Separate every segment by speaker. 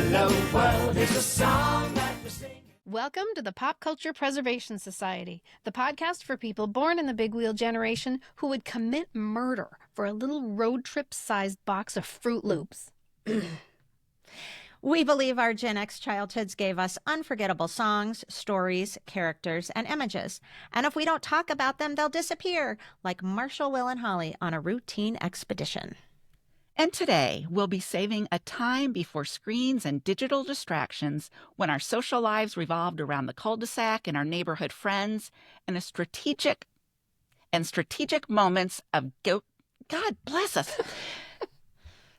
Speaker 1: Hello World is a song that we sing.
Speaker 2: Welcome to the Pop Culture Preservation Society, the podcast for people born in the big wheel generation who would commit murder for a little road trip-sized box of Fruit Loops.
Speaker 3: We believe our Gen X childhoods gave us unforgettable songs, stories, characters, and images. And if we don't talk about them, they'll disappear, like Marshall, Will, and Holly on a routine expedition.
Speaker 4: And today, we'll be saving a time before screens and digital distractions when our social lives revolved around the cul-de-sac and our neighborhood friends and strategic moments of God bless us.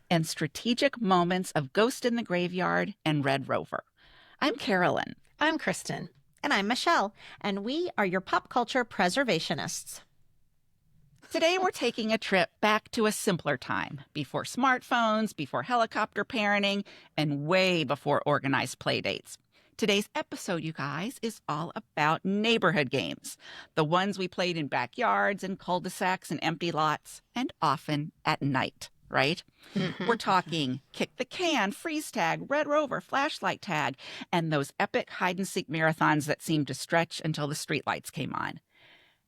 Speaker 4: And strategic moments of Ghost in the Graveyard and Red Rover. I'm Carolyn.
Speaker 2: I'm Kristin.
Speaker 3: And I'm Michelle. And we are your pop culture preservationists.
Speaker 4: Today, we're taking a trip back to a simpler time, before smartphones, before helicopter parenting, and way before organized playdates. Today's episode, you guys, is all about neighborhood games, the ones we played in backyards and cul-de-sacs and empty lots, and often at night. Right? Mm-hmm. We're talking kick the can, freeze tag, Red Rover, flashlight tag, and those epic hide-and-seek marathons that seemed to stretch until the streetlights came on.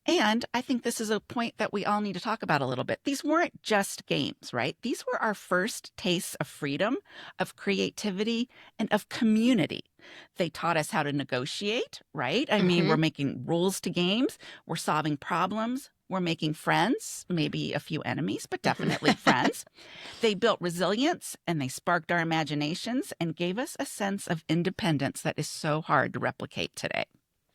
Speaker 4: And I think this is a point that we all need to talk about a little bit. These weren't just games, right? These were our first tastes of freedom, of creativity, and of community. They taught us how to negotiate, right? I mean, we're making rules to games. We're solving problems. We're making friends, maybe a few enemies, but definitely friends. They built resilience and they sparked our imaginations and gave us a sense of independence that is so hard to replicate today.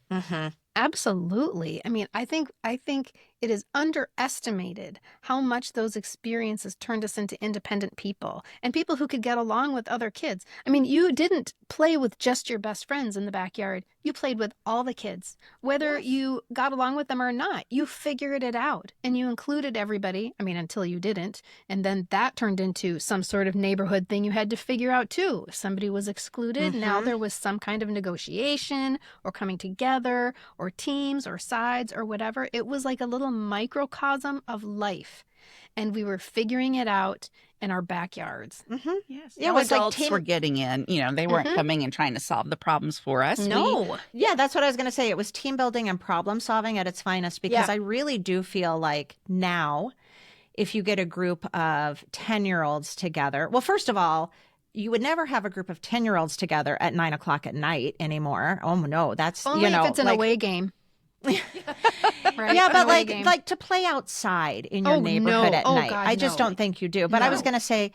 Speaker 2: Mm-hmm. Absolutely. I mean, I think it is underestimated how much those experiences turned us into independent people and people who could get along with other kids. I mean, you didn't play with just your best friends in the backyard. You played with all the kids, whether you got along with them or not. You figured it out and you included everybody. I mean, until you didn't. And then that turned into some sort of neighborhood thing you had to figure out too. If somebody was excluded, now there was some kind of negotiation or coming together or teams or sides or whatever. It was like a little microcosm of life. And we were figuring it out in our backyards.
Speaker 4: Yes. Yeah, adults were getting in. You know, they weren't coming and trying to solve the problems for us.
Speaker 3: No. Yeah, that's what I was going to say. It was team building and problem solving at its finest, because I really do feel like now, if you get a group of 10-year-olds together, well, first of all, you would never have a group of 10-year-olds together at 9 o'clock at night anymore. Oh, no, that's,
Speaker 2: only if it's an away game.
Speaker 3: Right? Yeah, but like to play outside in your neighborhood at night. God, I just don't think you do. But I was going to say,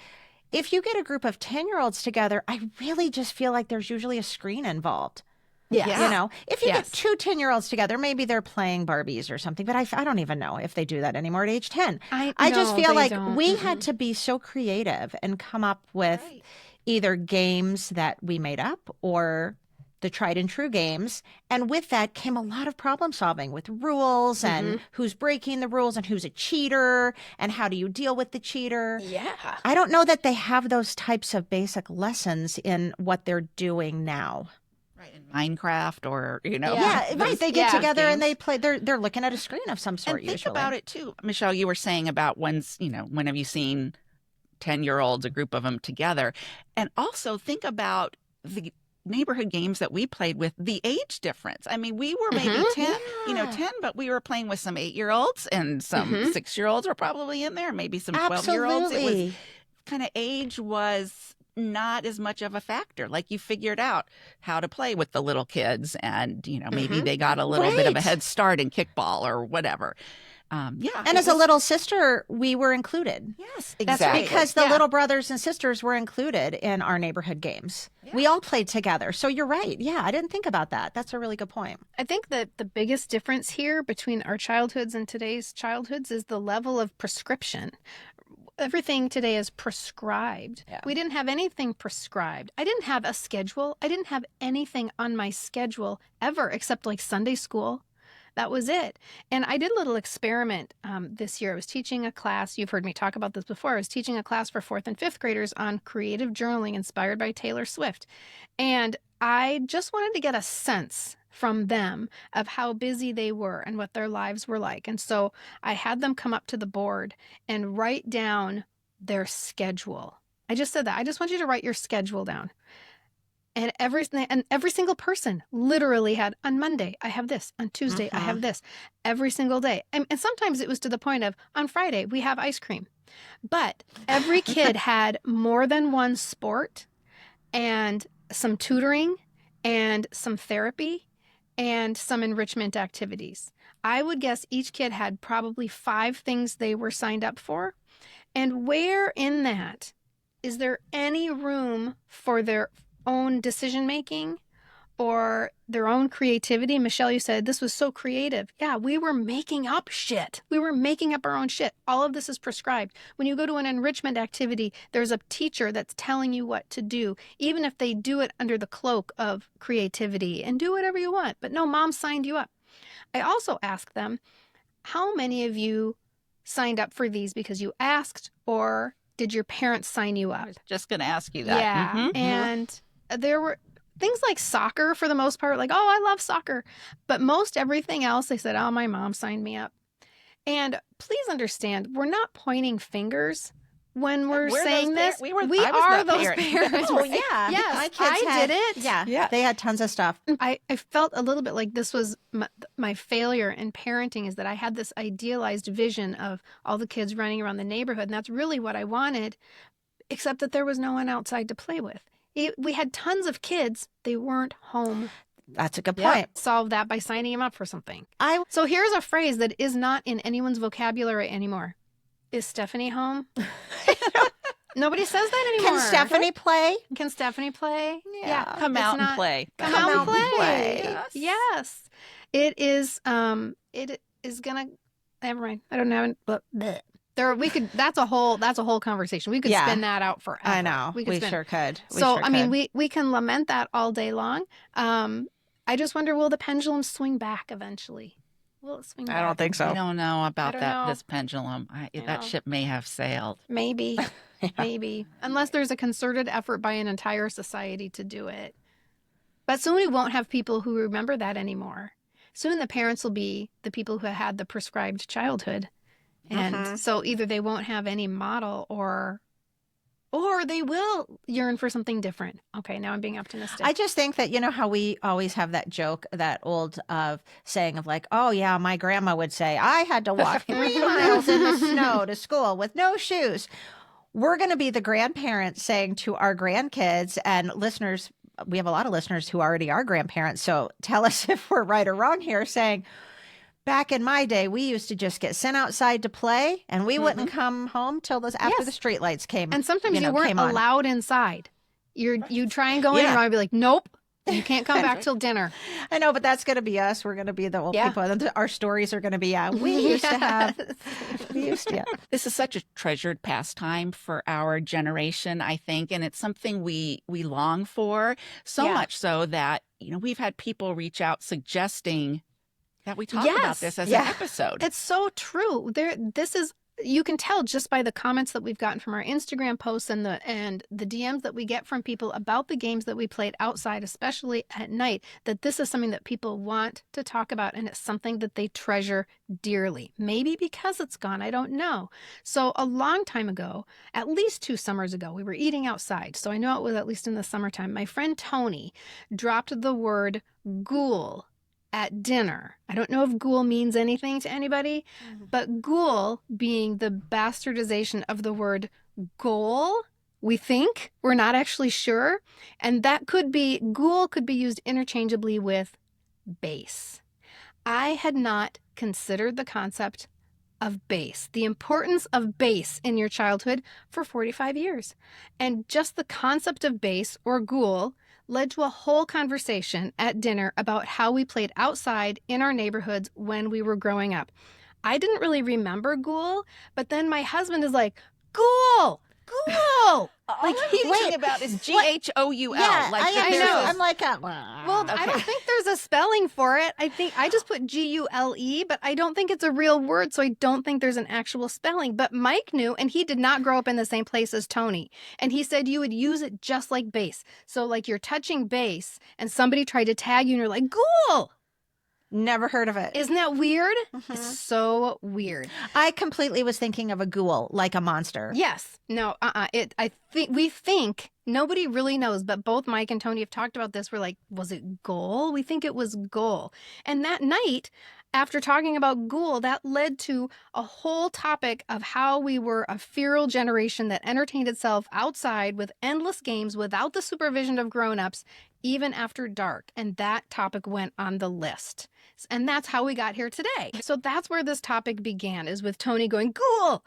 Speaker 3: if you get a group of 10-year-olds together, I really just feel like there's usually a screen involved. Yeah. You know, if you get two 10-year-olds together, maybe they're playing Barbies or something. But I don't even know if they do that anymore at age 10. I just feel like we had to be so creative and come up with either games that we made up or the tried and true games. And with that came a lot of problem solving with rules and who's breaking the rules and who's a cheater and how do you deal with the cheater.
Speaker 2: Yeah.
Speaker 3: I don't know that they have those types of basic lessons in what they're doing now.
Speaker 4: Right, in Minecraft or, you know.
Speaker 3: Yeah, right. They get together
Speaker 4: games.
Speaker 3: And they play. They're looking at a screen of some sort,
Speaker 4: and think
Speaker 3: usually.
Speaker 4: about it, too. Michelle, you were saying about when have you seen 10-year-olds, a group of them together? And also think about the neighborhood games that we played with, the age difference. I mean, we were maybe 10, but we were playing with some 8-year-olds and some 6-year-olds were probably in there, maybe some 12-year-olds. It was kind of, age was not as much of a factor. Like, you figured out how to play with the little kids and, maybe they got a little bit of a head start in kickball or whatever. And
Speaker 3: as a little sister, we were included.
Speaker 4: Yes,
Speaker 3: exactly. That's because the little brothers and sisters were included in our neighborhood games. Yeah. We all played together. So you're right. Yeah, I didn't think about that. That's a really good point.
Speaker 2: I think that the biggest difference here between our childhoods and today's childhoods is the level of prescription. Everything today is prescribed. Yeah. We didn't have anything prescribed. I didn't have a schedule. I didn't have anything on my schedule ever except like Sunday school. That was it. And I did a little experiment this year. I was teaching a class. You've heard me talk about this before. I was teaching a class for 4th and 5th graders on creative journaling inspired by Taylor Swift. And I just wanted to get a sense from them of how busy they were and what their lives were like. And so I had them come up to the board and write down their schedule. I just said that. I just want you to write your schedule down. And every single person literally had, on Monday, I have this. On Tuesday, I have this. Every single day. And sometimes it was to the point of, on Friday, we have ice cream. But every kid had more than one sport and some tutoring and some therapy and some enrichment activities. I would guess each kid had probably 5 things they were signed up for. And where in that is there any room for their own decision-making or their own creativity? Michelle, you said this was so creative. Yeah, we were making up shit. We were making up our own shit. All of this is prescribed. When you go to an enrichment activity, there's a teacher that's telling you what to do, even if they do it under the cloak of creativity and do whatever you want. But no, mom signed you up. I also asked them, how many of you signed up for these because you asked, or did your parents sign you up?
Speaker 4: Just going to ask you that.
Speaker 2: Yeah. And there were things like soccer for the most part, like, oh, I love soccer. But most everything else, they said, oh, my mom signed me up. And please understand, we're not pointing fingers when we're saying this. We are those parents.
Speaker 3: Well, yeah.
Speaker 2: Yes,
Speaker 3: my kids
Speaker 2: did it.
Speaker 3: Yeah, they had tons of stuff.
Speaker 2: I felt a little bit like this was my failure in parenting, is that I had this idealized vision of all the kids running around the neighborhood. And that's really what I wanted, except that there was no one outside to play with. We had tons of kids. They weren't home.
Speaker 3: That's a good point.
Speaker 2: Solve that by signing them up for something. So here's a phrase that is not in anyone's vocabulary anymore. Is Stephanie home? Nobody says that anymore.
Speaker 3: Can Stephanie play?
Speaker 2: Can Stephanie play?
Speaker 3: Yeah.
Speaker 4: Come out and play.
Speaker 2: Come out and play.
Speaker 3: Yes.
Speaker 2: Yes. It is gonna, never mind. I don't know. But that's a whole conversation. We could spin that out forever.
Speaker 3: I know. We sure could.
Speaker 2: We can lament that all day long. I just wonder, will the pendulum swing back eventually? Will it swing back?
Speaker 3: I don't think so.
Speaker 4: I don't know about this pendulum. That ship may have sailed.
Speaker 2: Maybe. Maybe. Unless there's a concerted effort by an entire society to do it. But soon we won't have people who remember that anymore. Soon the parents will be the people who had the prescribed childhood. And so either they won't have any model or they will yearn for something different. Okay, now I'm being optimistic.
Speaker 3: I just think that, you know how we always have that joke, that old saying of like, oh, yeah, my grandma would say, I had to walk 3 miles in the snow to school with no shoes. We're going to be the grandparents saying to our grandkids, and listeners, we have a lot of listeners who already are grandparents, so tell us if we're right or wrong here, saying, back in my day, we used to just get sent outside to play, and we wouldn't come home till after the streetlights came.
Speaker 2: And sometimes you weren't allowed inside. You'd try and go in, and I'd be like, nope, you can't come back till dinner.
Speaker 3: I know, but that's going to be us. We're going to be the old people. And our stories are going to be, we used to have.
Speaker 4: This is such a treasured pastime for our generation, I think, and it's something we long for, so much so that, we've had people reach out suggesting that we talk about this as an episode.
Speaker 2: It's so true. You can tell just by the comments that we've gotten from our Instagram posts and the DMs that we get from people about the games that we played outside, especially at night, that this is something that people want to talk about, and it's something that they treasure dearly. Maybe because it's gone, I don't know. So a long time ago, at least 2 summers ago, we were eating outside. So I know it was at least in the summertime. My friend Tony dropped the word ghoul at dinner. I don't know if ghoul means anything to anybody, but ghoul being the bastardization of the word goal, we think. We're not actually sure. And ghoul could be used interchangeably with base. I had not considered the concept of base, the importance of base in your childhood for 45 years. And just the concept of base or ghoul led to a whole conversation at dinner about how we played outside in our neighborhoods when we were growing up. I didn't really remember ghoul, but then my husband is like, ghoul!
Speaker 4: Like he's thinking about is GHOUL.
Speaker 3: Yeah, I know. I'm like,
Speaker 2: well, okay. I don't think there's a spelling for it. I just put GULE, but I don't think it's a real word, so I don't think there's an actual spelling. But Mike knew, and he did not grow up in the same place as Tony. And he said you would use it just like bass. So like you're touching bass, and somebody tried to tag you, and you're like, ghoul!
Speaker 3: Never heard of it.
Speaker 2: Isn't that weird? It's so weird.
Speaker 3: I completely was thinking of a ghoul, like a monster.
Speaker 2: Yes. No, we think, nobody really knows, but both Mike and Tony have talked about this. We're like, was it ghoul? We think it was ghoul. And that night, after talking about ghoul, that led to a whole topic of how we were a feral generation that entertained itself outside with endless games without the supervision of grown-ups, even after dark. And that topic went on the list. And that's how we got here today. So that's where this topic began, is with Tony going, ghoul.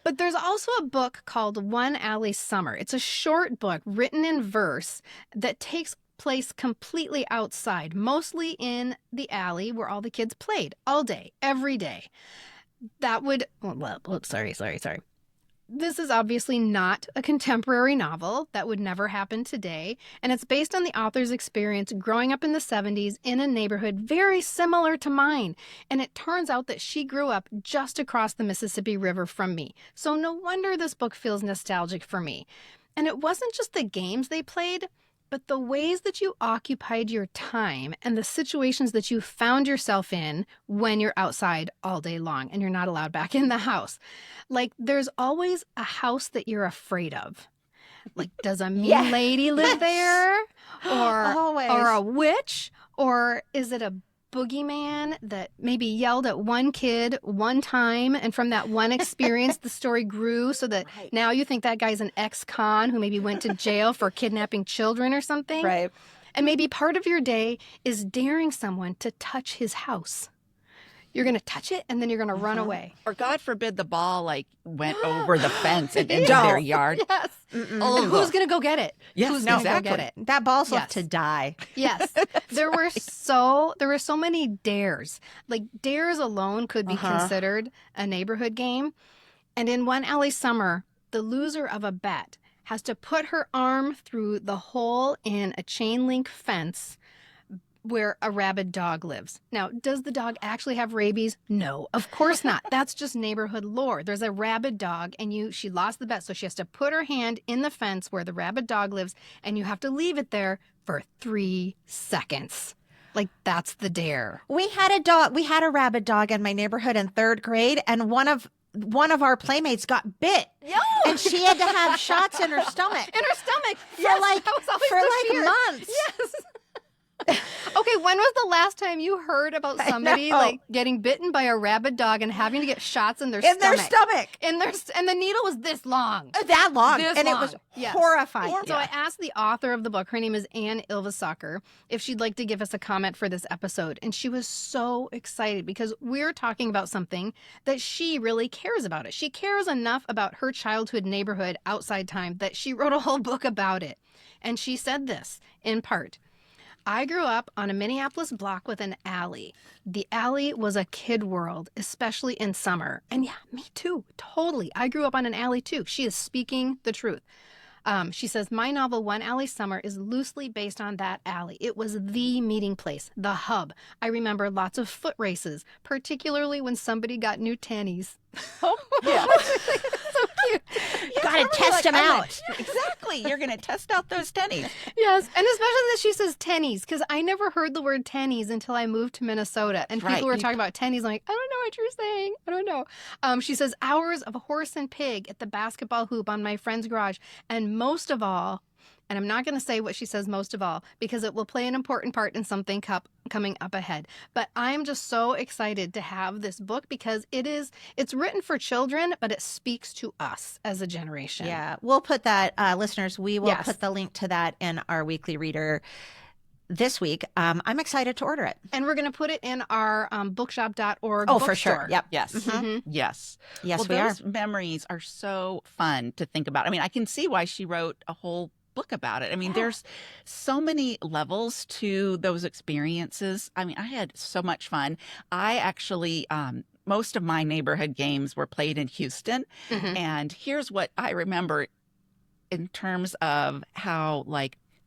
Speaker 2: But there's also a book called One Alley Summer. It's a short book written in verse that takes place completely outside, mostly in the alley where all the kids played all day, every day. Sorry. This is obviously not a contemporary novel. That would never happen today. And it's based on the author's experience growing up in the 70s in a neighborhood very similar to mine. And it turns out that she grew up just across the Mississippi River from me. So no wonder this book feels nostalgic for me. And it wasn't just the games they played, but the ways that you occupied your time and the situations that you found yourself in when you're outside all day long and you're not allowed back in the house. Like, there's always a house that you're afraid of. Like, does a mean lady live there? Or a witch? Or is it a boogeyman that maybe yelled at one kid one time, and from that one experience the story grew so that now you think that guy's an ex-con who maybe went to jail for kidnapping children or something?
Speaker 3: Right.
Speaker 2: And maybe part of your day is daring someone to touch his house. You're going to touch it, and then you're going to run away.
Speaker 4: Or God forbid the ball went over the fence and into their yard.
Speaker 2: Yes. And who's going to go get it?
Speaker 4: Yes,
Speaker 2: who's gonna
Speaker 4: exactly.
Speaker 2: go get it?
Speaker 3: That ball's left to die.
Speaker 2: Yes. There were so many dares. Like, dares alone could be considered a neighborhood game. And in One Alley Summer, the loser of a bet has to put her arm through the hole in a chain link fence where a rabid dog lives. Now, does the dog actually have rabies? No, of course not. That's just neighborhood lore. There's a rabid dog, and she lost the bet, so she has to put her hand in the fence where the rabid dog lives, and you have to leave it there for 3 seconds. Like, that's the dare.
Speaker 3: We had a rabid dog in my neighborhood in 3rd grade, and one of our playmates got bit. And she had to have shots in her stomach. For months.
Speaker 2: Yes. Okay, when was the last time you heard about somebody getting bitten by a rabid dog and having to get shots in their stomach? And the needle was this long.
Speaker 3: That long. It was horrifying.
Speaker 2: So I asked the author of the book, her name is Ann Ilvasacker, if she'd like to give us a comment for this episode. And she was so excited because we're talking about something that she really cares about. She cares enough about her childhood neighborhood outside time that she wrote a whole book about it. And she said this, in part: I grew up on a Minneapolis block with an alley. The alley was a kid world, especially in summer. And yeah, me too. Totally. I grew up on an alley too. She is speaking the truth. She says, my novel, One Alley Summer, is loosely based on that alley. It was the meeting place, the hub. I remember lots of foot races, particularly when somebody got new tennies.
Speaker 3: Oh, yeah.
Speaker 2: So cute.
Speaker 3: You gotta test them out.
Speaker 4: Exactly. You're going to test out those tennies.
Speaker 2: Yes. And especially that she says tennies, because I never heard the word tennies until I moved to Minnesota. And people were talking about tennies. I'm like, I don't know what you're saying. I don't know. She says, hours of horse and pig at the basketball hoop on my friend's garage. And most of all, and I'm not going to say what she says most of all, because it will play an important part in something coming up ahead. But I'm just so excited to have this book because it's written for children, but it speaks to us as a generation.
Speaker 3: Yeah, we'll put that, listeners, we will put the link to that in our weekly reader this week. I'm excited to order it.
Speaker 2: And we're going to put it in our bookshop.org
Speaker 3: bookstore. For sure. Yep.
Speaker 4: Yes.
Speaker 2: Mm-hmm.
Speaker 4: Yes.
Speaker 3: Yes,
Speaker 4: those memories are so fun to think about. I mean, I can see why she wrote a whole book about it. I mean, there's so many levels to those experiences. I mean, I had so much fun. I actually, most of my neighborhood games were played in Houston. Mm-hmm. And here's what I remember in terms of how,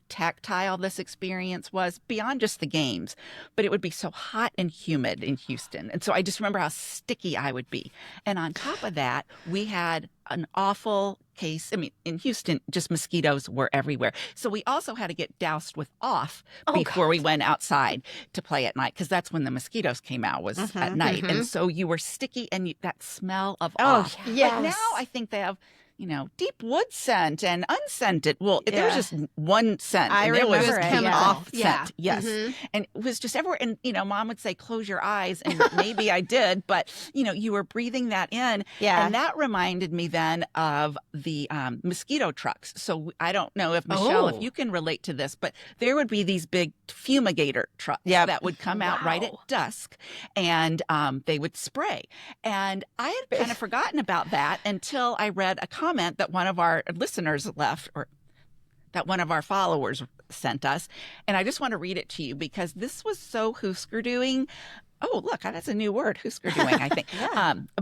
Speaker 4: tactile this experience was beyond just the games, but it would be so hot and humid in Houston. And so I just remember how sticky I would be. And on top of that, we had an awful case. I mean, in Houston, just mosquitoes were everywhere. So we also had to get doused with off before we went outside to play at night, because that's when the mosquitoes came out, was at night. And so you were sticky, and that smell of off.
Speaker 2: Yes.
Speaker 4: But now I think they have, deep wood scent and unscented. Well, there was just one scent.
Speaker 3: I remember
Speaker 4: it was
Speaker 3: it.
Speaker 4: off
Speaker 2: Yeah.
Speaker 4: scent. Yes. And it was just everywhere. And, Mom would say, close your eyes. And maybe I did. But, you were breathing that in.
Speaker 3: Yeah.
Speaker 4: And that reminded me then of the mosquito trucks. So I don't know if, Michelle, if you can relate to this, but there would be these big fumigator trucks that would come out right at dusk. And they would spray. And I had kind of forgotten about that until I read a comment that one of our listeners left, or that one of our followers sent us. And I just want to read it to you because this was so Husker-doing. Oh, look, that's a new word, Husker-doing, I think.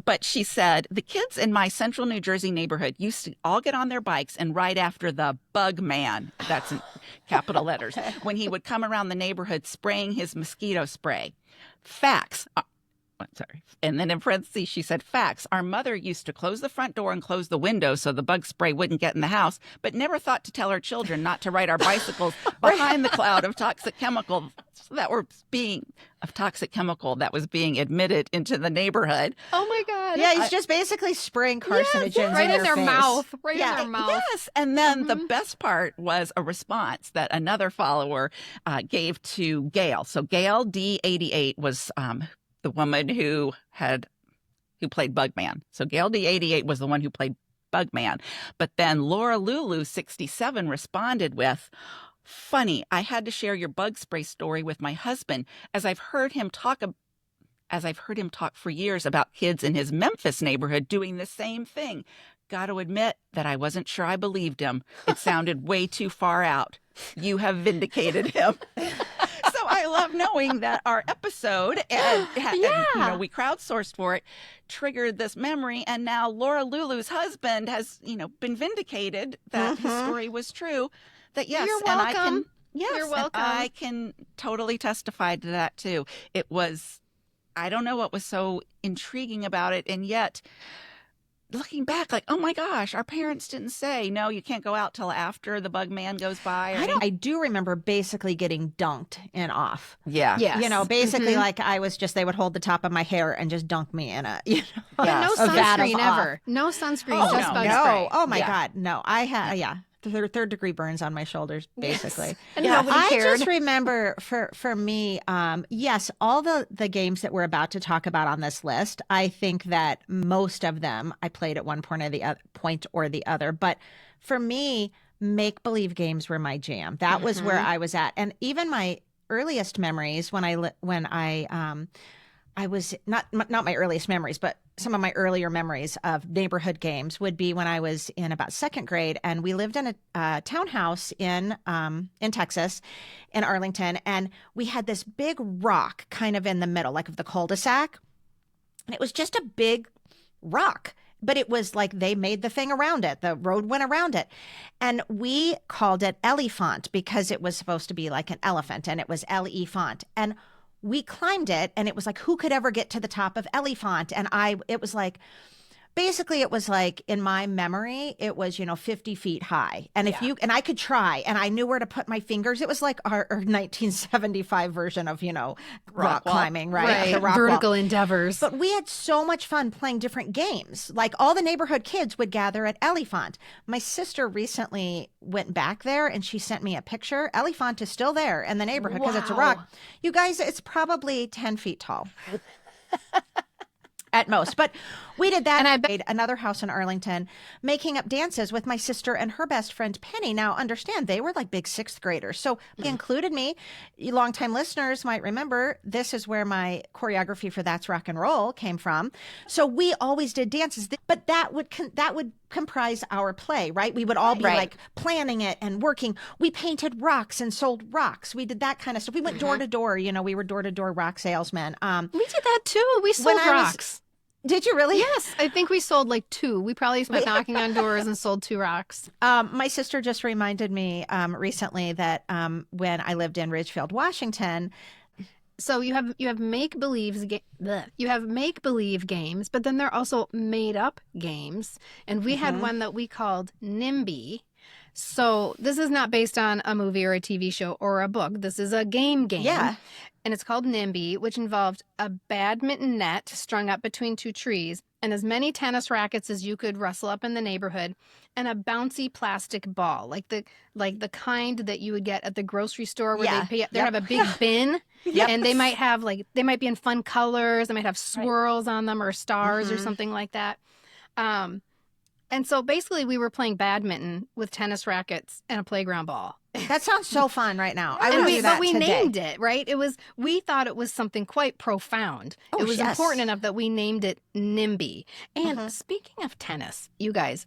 Speaker 4: But she said, the kids in my central New Jersey neighborhood used to all get on their bikes and ride after the bug man, that's in capital letters, when he would come around the neighborhood spraying his mosquito spray. Facts. Sorry. And then in parentheses, she said, facts. Our mother used to close the front door and close the window so the bug spray wouldn't get in the house, but never thought to tell our children not to ride our bicycles behind the cloud of toxic chemical that was being admitted into the neighborhood.
Speaker 2: Oh my God.
Speaker 3: Yeah, he's just basically spraying carcinogens
Speaker 2: right in their
Speaker 3: face.
Speaker 2: mouth. Right in their mouth.
Speaker 4: Yes. And then the best part was a response that another follower gave to Gail. So Gail D88 was the woman who played Bugman. So Gail D88 was the one who played Bugman. But then Laura Lulu 67 responded with, funny, I had to share your bug spray story with my husband as I've heard him talk for years about kids in his Memphis neighborhood doing the same thing. Got to admit that I wasn't sure I believed him. It sounded way too far out. You have vindicated him. So I love knowing that our episode, and we crowdsourced for it, triggered this memory. And now Laura Lulu's husband has, been vindicated that his story was true. That yes,
Speaker 2: You're welcome.
Speaker 4: and I can,
Speaker 2: You're welcome.
Speaker 4: I can totally testify to that too. It was, I don't know what was so intriguing about it, and yet, looking back, like, oh my gosh, our parents didn't say, no, you can't go out till after the bug man goes by.
Speaker 3: I do remember basically getting dunked in off.
Speaker 4: Yeah.
Speaker 2: Yes.
Speaker 3: Basically like they would hold the top of my hair and just dunk me in a,
Speaker 2: no sunscreen ever. No sunscreen, just bug spray.
Speaker 3: Oh my God. No, I had, third degree burns on my shoulders, basically.
Speaker 2: Yes. And nobody cared.
Speaker 3: I just remember for me, yes, all the games that we're about to talk about on this list, I think that most of them I played at one point or the other. But for me, make-believe games were my jam. That was where I was at. And even my earliest memories when I was not my earliest memories, but some of my earlier memories of neighborhood games would be when I was in about second grade, and we lived in a townhouse in Texas, in Arlington, and we had this big rock kind of in the middle, like of the cul-de-sac, and it was just a big rock. But it was like they made the thing around it. The road went around it. And we called it Elephant because it was supposed to be like an elephant, and it was Elephant. And we climbed it, and it was like, who could ever get to the top of Elephant? And it was like, basically it was like, in my memory, it was, 50 feet high. And and I could try, and I knew where to put my fingers. It was like our 1975 version of, rock climbing, right? The rock
Speaker 2: vertical
Speaker 3: wall.
Speaker 2: endeavors.
Speaker 3: But we had so much fun playing different games. Like all the neighborhood kids would gather at Elephant. My sister recently went back there, and she sent me a picture. Elephant is still there in the neighborhood because it's a rock. You guys, it's probably 10 feet tall. At most. But we did that. And I made another house in Arlington, making up dances with my sister and her best friend, Penny. Now, understand, they were like big sixth graders. So they included me. You longtime listeners might remember, this is where my choreography for That's Rock and Roll came from. So we always did dances. But that would comprise our play, right? We would all be like planning it and working. We painted rocks and sold rocks. We did that kind of stuff. We went door to door. We were door to door rock salesmen.
Speaker 2: We did that too. We sold rocks.
Speaker 3: Did you really?
Speaker 2: Yes. I think we sold like 2. We probably spent knocking on doors and sold 2 rocks.
Speaker 3: My sister just reminded me recently that when I lived in Ridgefield, Washington.
Speaker 2: So you have make-believe games, but then there are also made-up games. And we had one that we called NIMBY. So this is not based on a movie or a TV show or a book. This is a game.
Speaker 3: Yeah.
Speaker 2: And it's called NIMBY, which involved a badminton net strung up between 2 trees and as many tennis rackets as you could rustle up in the neighborhood and a bouncy plastic ball, like the kind that you would get at the grocery store where they have a big bin and they might be in fun colors. They might have swirls on them or stars or something like that. And so basically we were playing badminton with tennis rackets and a playground ball.
Speaker 3: That sounds so fun right now. I would do that
Speaker 2: But we
Speaker 3: today.
Speaker 2: named it, right? We thought it was something quite profound.
Speaker 3: Oh,
Speaker 2: it was
Speaker 3: yes.
Speaker 2: important enough that we named it NIMBY. And speaking of tennis, you guys,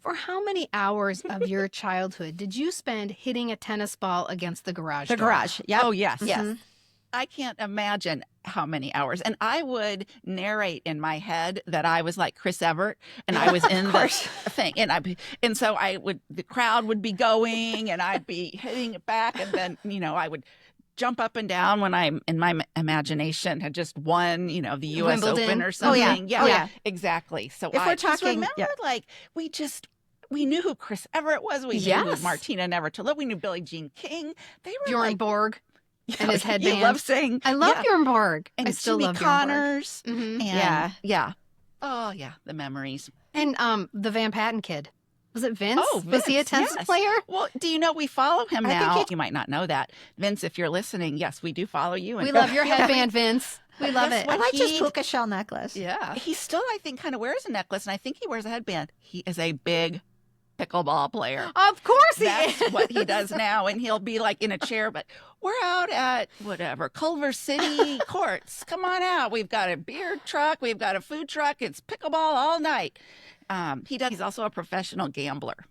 Speaker 2: for how many hours of your childhood did you spend hitting a tennis ball against the garage door?
Speaker 3: The garage, yeah.
Speaker 4: Oh, yes. Yes. I can't imagine how many hours. And I would narrate in my head that I was like Chris Evert and I was in the thing. And so the crowd would be going and I'd be hitting it back. And then, I would jump up and down when I'm in my imagination had just won, the U.S.
Speaker 2: Wimbledon.
Speaker 4: Open or something.
Speaker 3: Yeah.
Speaker 4: Exactly. So
Speaker 3: If we're talking,
Speaker 4: remember, we knew who Chris Everett was. We knew who Martina Navratilova. We knew Billie Jean King. They were
Speaker 2: Bjorn Borg. And his headband.
Speaker 4: You love saying.
Speaker 2: I love Bjorn Borg.
Speaker 4: And
Speaker 2: I still
Speaker 4: Jimmy
Speaker 2: love Bjorn Borg.
Speaker 4: Connors.
Speaker 2: Mhm.
Speaker 4: And yeah. Oh, yeah. The memories.
Speaker 2: And the Van Patten kid. Was it Vince?
Speaker 4: Oh,
Speaker 2: Was he a
Speaker 4: Vince,
Speaker 2: tennis
Speaker 4: yes.
Speaker 2: player?
Speaker 4: Well, do you know we follow him
Speaker 3: I think
Speaker 4: now? You might not know that. Vince, if you're listening, yes, we do follow you.
Speaker 2: We love your headband, Vince. We love it.
Speaker 3: I like his puka shell necklace.
Speaker 2: Yeah.
Speaker 4: He still, I think, kind of wears a necklace, and I think he wears a headband. He is a big pickleball player.
Speaker 2: Of course he
Speaker 4: That's
Speaker 2: is.
Speaker 4: what he does now, and he'll be like in a chair, but we're out at whatever, Culver City Courts. Come on out. We've got a beer truck. We've got a food truck. It's pickleball all night. He's also a professional gambler.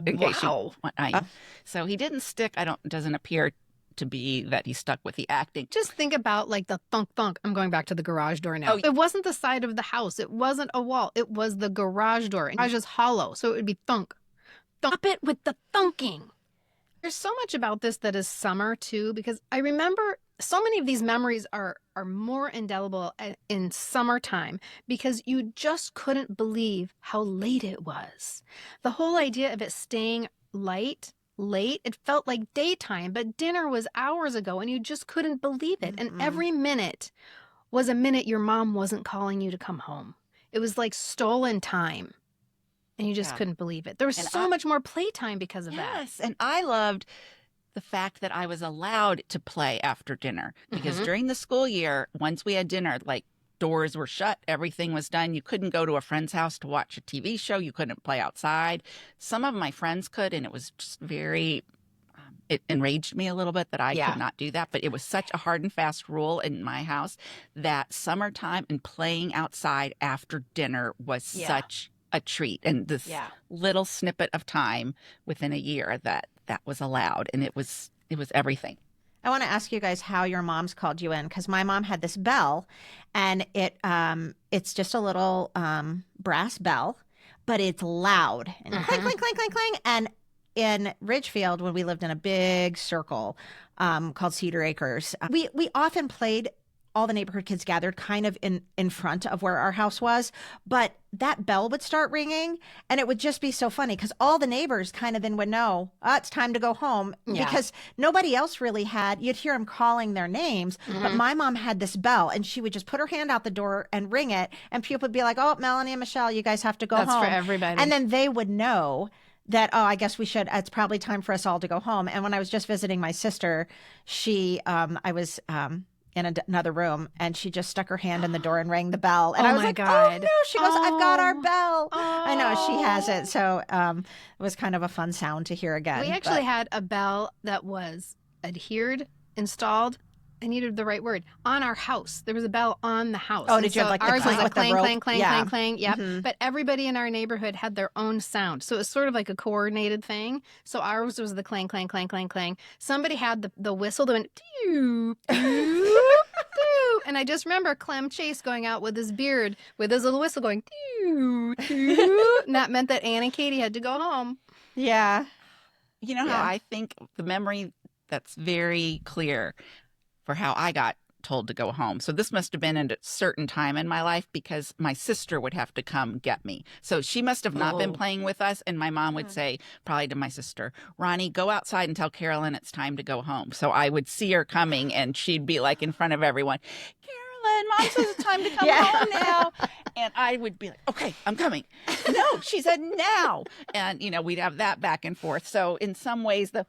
Speaker 4: In case you want, so he didn't stick. Doesn't appear to be that he stuck with the acting.
Speaker 2: Just think about like the thunk thunk. I'm going back to the garage door now.
Speaker 4: Oh,
Speaker 2: it wasn't the side of the house. It wasn't a wall. It was the garage door. And the garage is hollow, so it would be thunk. Thump it with the thunking. There's so much about this that is summer too, because I remember so many of these memories are more indelible in summertime because you just couldn't believe how late it was. The whole idea of it staying late, it felt like daytime, but dinner was hours ago and you just couldn't believe it. And every minute was a minute your mom wasn't calling you to come home. It was like stolen time. And you just couldn't believe it. There was so much more playtime because of that.
Speaker 4: Yes, and I loved the fact that I was allowed to play after dinner because during the school year, once we had dinner, like doors were shut, everything was done. You couldn't go to a friend's house to watch a TV show. You couldn't play outside. Some of my friends could, and it was just very, it enraged me a little bit that I could not do that. But it was such a hard and fast rule in my house that summertime and playing outside after dinner was such a treat. And this little snippet of time within a year that was allowed, and it was everything.
Speaker 3: I want to ask you guys how your moms called you in, because my mom had this bell, and it's just a little brass bell, but it's loud and clang, clang, clang, clang, clang. And in Ridgefield, when we lived in a big circle called Cedar Acres, we often played. All the neighborhood kids gathered kind of in front of where our house was, but that bell would start ringing, and it would just be so funny because all the neighbors kind of then would know, it's time to go home because nobody else really had. You'd hear them calling their names, but my mom had this bell, and she would just put her hand out the door and ring it, and people would be like, "Oh, Melanie and Michelle, you guys have to go home."
Speaker 2: That's for everybody.
Speaker 3: And then they would know that, I guess we should, it's probably time for us all to go home. And when I was just visiting my sister, I was in another room, and she just stuck her hand in the door and rang the bell. And I was like,
Speaker 2: God.
Speaker 3: "Oh no!" She goes, "I've got our bell." I know she has it, so it was kind of a fun sound to hear again.
Speaker 2: We actually had a bell that was installed. I needed the right word. On our house. There was a bell on the house.
Speaker 3: Oh, did you have like
Speaker 2: ours
Speaker 3: the clang
Speaker 2: was a
Speaker 3: with the
Speaker 2: clang,
Speaker 3: rope?
Speaker 2: clang, clang,
Speaker 3: Yeah.
Speaker 2: clang, clang. Yep. But everybody in our neighborhood had their own sound. So it was sort of like a coordinated thing. So ours was the clang, clang, clang, clang, clang. Somebody had the whistle that went, doo, doo. doo. And I just remember Clem Chase going out with his beard, with his little whistle going, doo, doo. And that meant that Ann and Katie had to go home.
Speaker 3: Yeah.
Speaker 4: You know how I think the memory that's very clear for how I got told to go home. So this must have been at a certain time in my life because my sister would have to come get me. So she must have not been playing with us. And my mom would say, probably to my sister, Ronnie, go outside and tell Carolyn it's time to go home. So I would see her coming and she'd be like in front of everyone, Carolyn, Mom says it's time to come home now. And I would be like, okay, I'm coming. No, she said now. And, we'd have that back and forth. So in some ways, the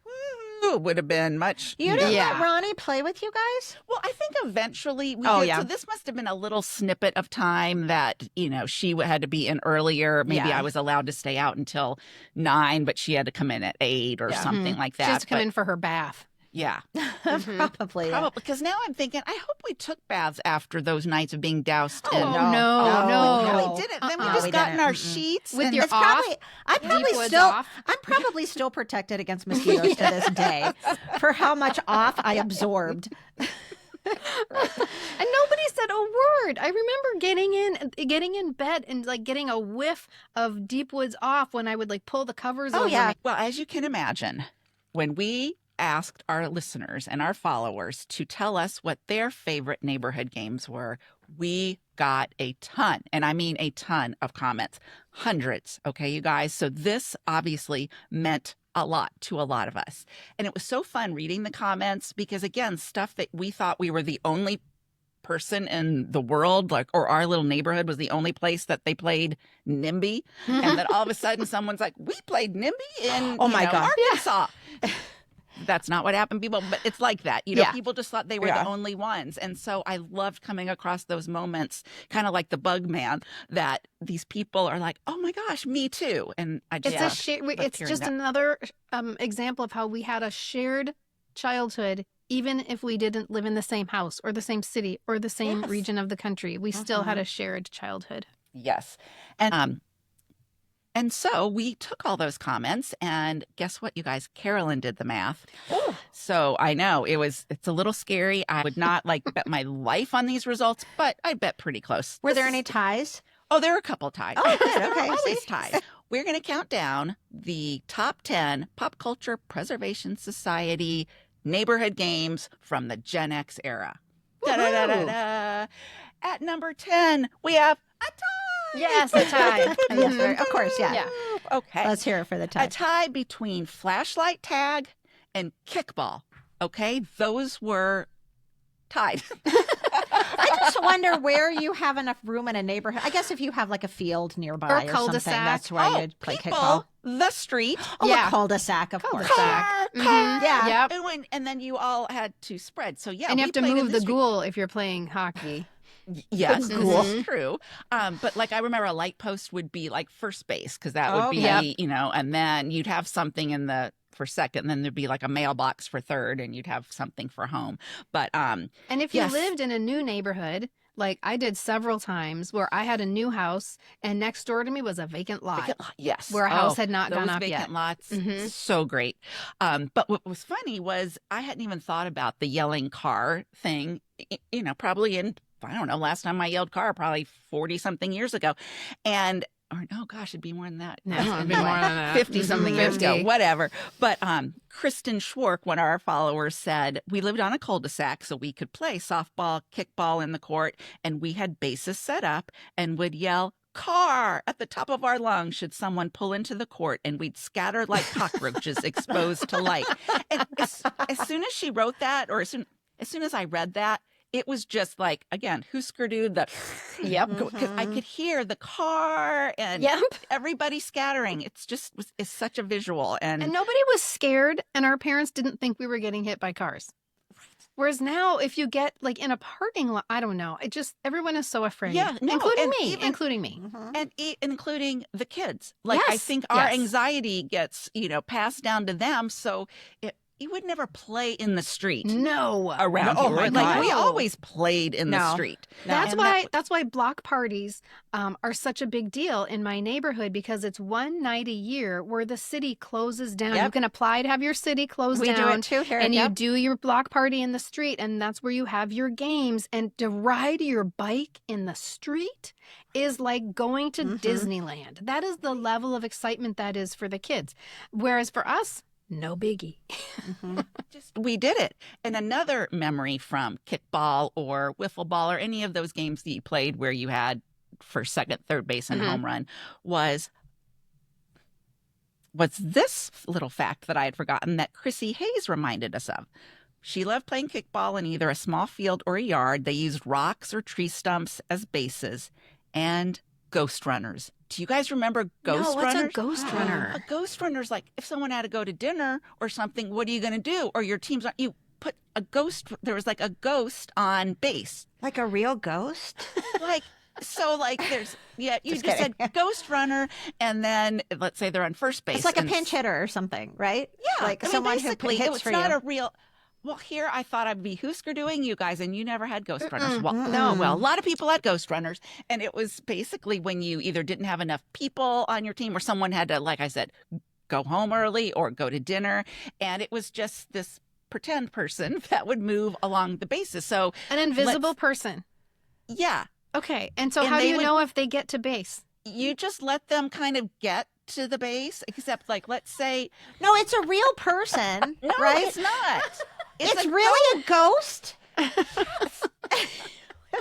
Speaker 4: would have been much.
Speaker 3: You didn't let Ronnie play with you guys?
Speaker 4: Well, I think eventually we did. So this must have been a little snippet of time that, she had to be in earlier. Maybe I was allowed to stay out until 9, but she had to come in at 8 or something like that.
Speaker 2: She has to come in for her bath.
Speaker 4: Yeah.
Speaker 3: Probably.
Speaker 4: Because now I'm thinking, I hope we took baths after those nights of being doused.
Speaker 2: No.
Speaker 4: We didn't. Then we just got in our sheets.
Speaker 2: With your
Speaker 3: I'm probably still protected against mosquitoes to this day for how much off I absorbed.
Speaker 2: And nobody said a word. I remember getting in bed and like getting a whiff of Deep Woods Off when I would like pull the covers over me.
Speaker 4: Well, as you can imagine, when we asked our listeners and our followers to tell us what their favorite neighborhood games were, we got a ton, and I mean a ton of comments, hundreds. Okay, you guys. So this obviously meant a lot to a lot of us. And it was so fun reading the comments because, again, stuff that we thought we were the only person in the world, or our little neighborhood was the only place that they played NIMBY. And then all of a sudden someone's like, we played NIMBY in Arkansas. Yeah. That's not what happened, people, but it's like that. People just thought they were the only ones. And so I loved coming across those moments, kind of like the bug man, that these people are like, oh my gosh, me too. And I just
Speaker 2: it's just another example of how we had a shared childhood, even if we didn't live in the same house or the same city or the same region of the country. We still had a shared childhood.
Speaker 4: Yes. And so we took all those comments, and guess what, you guys? Carolyn did the math. Ooh. So I know it's a little scary. I would not bet my life on these results, but I bet pretty close.
Speaker 3: Were there any ties?
Speaker 4: Oh, there are a couple ties.
Speaker 3: Oh, good. Okay.
Speaker 4: Always ties. We're going to count down the top 10 Pop Culture Preservation Society neighborhood games from the Gen X era. Da-da-da-da-da. At number 10, we have a tie.
Speaker 2: Yes, a tie.
Speaker 3: Yes, of course, yeah.
Speaker 4: Okay.
Speaker 3: Let's hear it for the tie.
Speaker 4: A tie between flashlight tag and kickball. Okay, those were tied.
Speaker 3: I just wonder where you have enough room in a neighborhood. I guess if you have like a field nearby or something, that's where you'd play kickball.
Speaker 4: The street.
Speaker 3: A cul-de-sac, of course.
Speaker 4: Car.
Speaker 2: Yeah.
Speaker 4: And then you all had to spread. So,
Speaker 2: and you have to move the ghoul if you're playing hockey.
Speaker 4: Yes, that's true. But I remember a light post would be like first base because that would be, and then you'd have something for second, and then there'd be like a mailbox for third, and you'd have something for home. But
Speaker 2: and if you lived in a new neighborhood, like I did several times, where I had a new house, and next door to me was a vacant lot.
Speaker 4: Yes,
Speaker 2: where a house had not gone up yet.
Speaker 4: Vacant lots, so great. But what was funny was I hadn't even thought about the yelling car thing. Probably in. I don't know, last time I yelled car, probably 40-something years ago. It'd be more than that.
Speaker 2: No, it'd be more than that.
Speaker 4: 50-something years ago, whatever. But Kristin Schwark, one of our followers, said, we lived on a cul-de-sac, so we could play softball, kickball in the court, and we had bases set up and would yell, car at the top of our lungs should someone pull into the court, and we'd scatter like cockroaches exposed to light. And as soon as she wrote that, or as soon as I read that, it was just like, again, Husker-Du, because I could hear the car and everybody scattering. It's such a visual. And
Speaker 2: nobody was scared, and our parents didn't think we were getting hit by cars. Whereas now, if you get in a parking lot, I don't know. Everyone is so afraid.
Speaker 4: Yeah,
Speaker 2: including me.
Speaker 4: And including the kids. I think our anxiety gets, passed down to them. So you would never play in the street.
Speaker 2: No.
Speaker 4: Around
Speaker 3: Oh
Speaker 4: here.
Speaker 3: my
Speaker 4: Like
Speaker 3: God.
Speaker 4: we always played in the street.
Speaker 2: That's why block parties are such a big deal in my neighborhood, because it's one night a year where the city closes down.
Speaker 3: Yep.
Speaker 2: You can apply to have your city closed down.
Speaker 3: We do it too here.
Speaker 2: And you do your block party in the street, and that's where you have your games. And to ride your bike in the street is like going to Disneyland. That is the level of excitement that is for the kids. Whereas for us, no biggie.
Speaker 4: We did it. And another memory from kickball or wiffle ball or any of those games that you played where you had first, second, third base and home run was this little fact that I had forgotten that Chrissy Hayes reminded us of. She loved playing kickball in either a small field or a yard. They used rocks or tree stumps as bases and ghost runners. Do you guys remember ghost runners?
Speaker 2: What's a ghost runner?
Speaker 4: A ghost runner's like if someone had to go to dinner or something, what are you going to do? Or your team's you put a ghost, there was like a ghost on base.
Speaker 3: Like a real ghost?
Speaker 4: There's, you just said ghost runner, and then let's say they're on first base.
Speaker 3: It's like a pinch hitter or something, right?
Speaker 4: Yeah.
Speaker 3: Like someone who hits for you.
Speaker 4: It's not a real... Well, here I thought I'd be Husker doing you guys, and you never had ghost runners. Well, no. Well, a lot of people had ghost runners, and it was basically when you either didn't have enough people on your team, or someone had to, like I said, go home early or go to dinner, and it was just this pretend person that would move along the bases. So
Speaker 2: an invisible person.
Speaker 4: Yeah.
Speaker 2: Okay, and so how do you know if they get to base?
Speaker 4: You just let them kind of get to the base, except like let's say
Speaker 3: no, it's a real person.
Speaker 4: No,
Speaker 3: right?
Speaker 4: It's not.
Speaker 3: It's really a ghost? I'm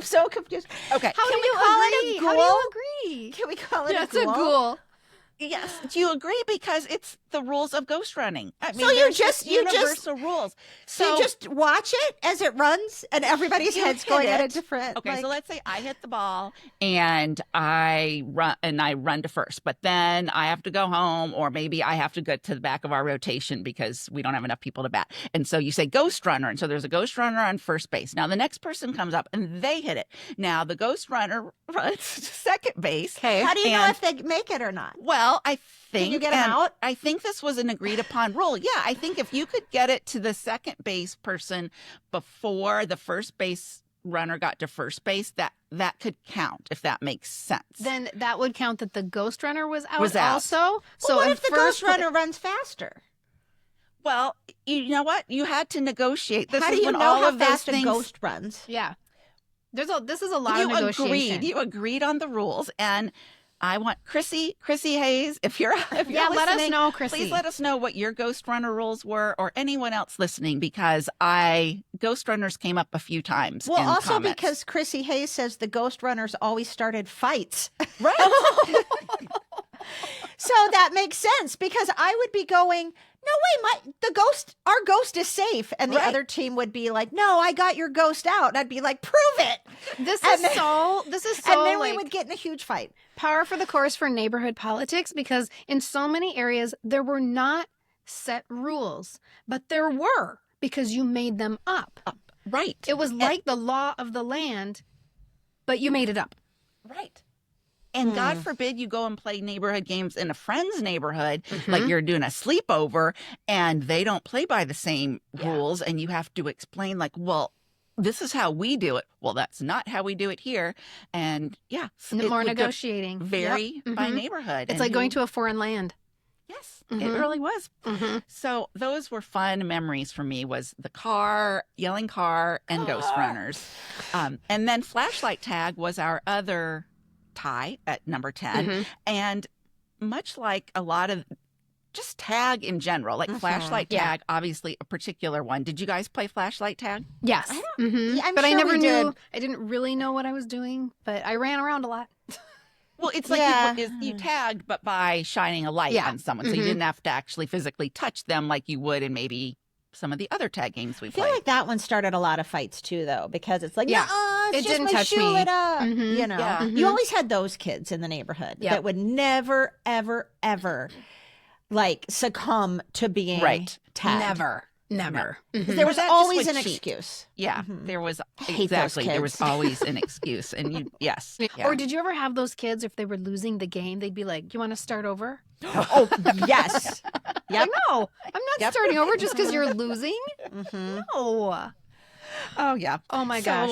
Speaker 3: so confused.
Speaker 4: Okay.
Speaker 2: How do you
Speaker 3: call
Speaker 2: agree?
Speaker 3: it a ghoul?
Speaker 2: How do you agree?
Speaker 3: Can we call it
Speaker 2: That's
Speaker 3: a ghoul?
Speaker 2: a ghoul.
Speaker 4: Yes. Do you agree? Because it's the rules of ghost running. I mean,
Speaker 3: So you
Speaker 4: there's
Speaker 3: just
Speaker 4: universal rules.
Speaker 3: So you just watch it as it runs, and everybody's head's going at a different.
Speaker 4: Okay, so let's say I hit the ball and I run to first, but then I have to go home, or maybe I have to go to the back of our rotation because we don't have enough people to bat. And so you say ghost runner, and so there's a ghost runner on first base. Now the next person comes up and they hit it. Now the ghost runner runs to second base.
Speaker 3: Okay. How do you know if they make it or not?
Speaker 4: Well, I think
Speaker 3: Can you get them out?
Speaker 4: I think this was an agreed upon rule. Yeah, I think if you could get it to the second base person before the first base runner got to first base, that could count, if that makes sense.
Speaker 2: Then that would count that the ghost runner was out also.
Speaker 3: Well,
Speaker 2: So
Speaker 3: what if the ghost runner runs faster?
Speaker 4: Well, you know what? You had to negotiate. This
Speaker 3: How do
Speaker 4: is
Speaker 3: you
Speaker 4: when
Speaker 3: know
Speaker 4: all
Speaker 3: how
Speaker 4: of those
Speaker 3: fast
Speaker 4: things...
Speaker 3: a ghost runs?
Speaker 2: Yeah. This is a lot of negotiation.
Speaker 4: You agreed on the rules, and I want Chrissy Hayes, if you're
Speaker 2: let us know, Chrissy.
Speaker 4: Please let us know what your ghost runner rules were, or anyone else listening, because ghost runners came up a few times.
Speaker 3: Well,
Speaker 4: in
Speaker 3: also
Speaker 4: comments.
Speaker 3: because Chrissy Hayes says the ghost runners always started fights.
Speaker 4: Right.
Speaker 3: So that makes sense, because I would be going, no way, our ghost is safe. And the other team would be like, no, I got your ghost out. And I'd be like, prove it.
Speaker 2: This is so
Speaker 3: and then we would get in a huge fight.
Speaker 2: Par for the course for neighborhood politics, because in so many areas there were not set rules, but there were, because you made them up.
Speaker 4: Right.
Speaker 2: It was like the law of the land, but you made it up.
Speaker 4: Right. And God forbid you go and play neighborhood games in a friend's neighborhood, like you're doing a sleepover, and they don't play by the same rules, and you have to explain, like, well, this is how we do it. Well, that's not how we do it here. And
Speaker 2: more negotiating.
Speaker 4: Vary by neighborhood.
Speaker 2: It's like going to a foreign land.
Speaker 4: Yes, it really was. So those were fun memories for me, was the yelling car, and ghost runners. And then flashlight tag was our other tie at number 10. And much like a lot of just tag in general, like flashlight tag, obviously a particular one. Did you guys play flashlight tag?
Speaker 2: Yes.
Speaker 3: But
Speaker 2: I never knew. I didn't really know what I was doing, but I ran around a lot.
Speaker 4: Well, it's like you tagged, but by shining a light on someone. So you didn't have to actually physically touch them like you would in maybe some of the other tag games we played.
Speaker 3: I feel like that one started a lot of fights too, though, because it's like,
Speaker 2: it
Speaker 3: just
Speaker 2: didn't
Speaker 3: my
Speaker 2: touch
Speaker 3: shoe
Speaker 2: me.
Speaker 3: it up. You know, you always had those kids in the neighborhood that would never, ever, ever like succumb to being tagged.
Speaker 2: Never. Never.
Speaker 4: No.
Speaker 3: There was always an excuse.
Speaker 4: Yeah, there was exactly. There was always an excuse, and you yes.
Speaker 2: Or did you ever have those kids if they were losing the game, they'd be like, "You want to start over?"
Speaker 3: Oh yes. Yep.
Speaker 2: No, I'm not starting over just because you're losing. No.
Speaker 3: Oh yeah.
Speaker 2: Oh my gosh.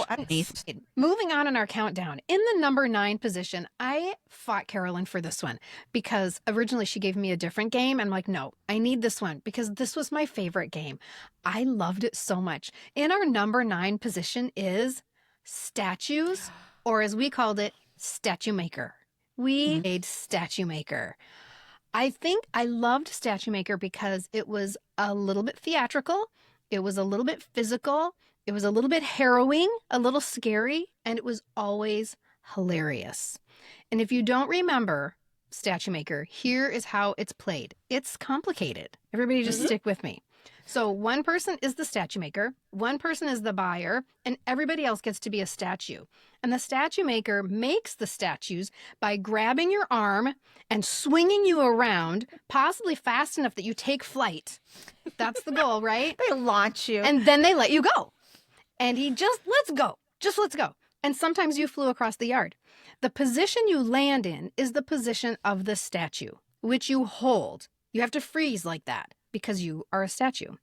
Speaker 2: Moving on in our countdown, in the number 9 position, I fought Carolyn for this one because originally she gave me a different game. And I'm like, no, I need this one because this was my favorite game. I loved it so much. In our number 9 position is statues, or as we called it, statue maker. We made statue maker. I think I loved statue maker because it was a little bit theatrical. It was a little bit physical. It was a little bit harrowing, a little scary, and it was always hilarious. And if you don't remember Statue Maker, here is how it's played. It's complicated. Everybody just stick with me. So one person is the statue maker, one person is the buyer, and everybody else gets to be a statue. And the statue maker makes the statues by grabbing your arm and swinging you around, possibly fast enough that you take flight. That's the goal, right?
Speaker 3: They launch you.
Speaker 2: And then they let you go. And he just lets go. And sometimes you flew across the yard. The position you land in is the position of the statue, which you hold. You have to freeze like that because you are a statue.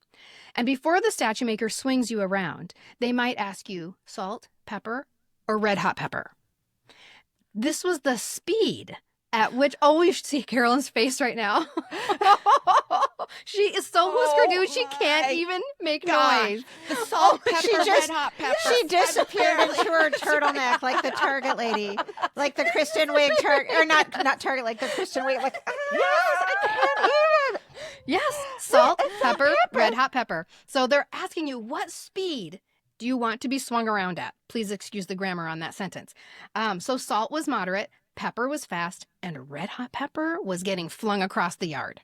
Speaker 2: And before the statue maker swings you around, they might ask you salt, pepper, or red hot pepper. This was the speed at which, you should see Carolyn's face right now. She is so Husker-Du, she can't even make noise.
Speaker 4: The salt, pepper, red hot pepper.
Speaker 3: She disappeared into her turtleneck like the Target lady, like the Kristin Wiig Target, or not Target, like the Kristin Wiig. Like yes, I can't hear it.
Speaker 2: Yes, salt, pepper, red hot pepper. So they're asking you, what speed do you want to be swung around at? Please excuse the grammar on that sentence. So salt was moderate, pepper was fast, and red hot pepper was getting flung across the yard.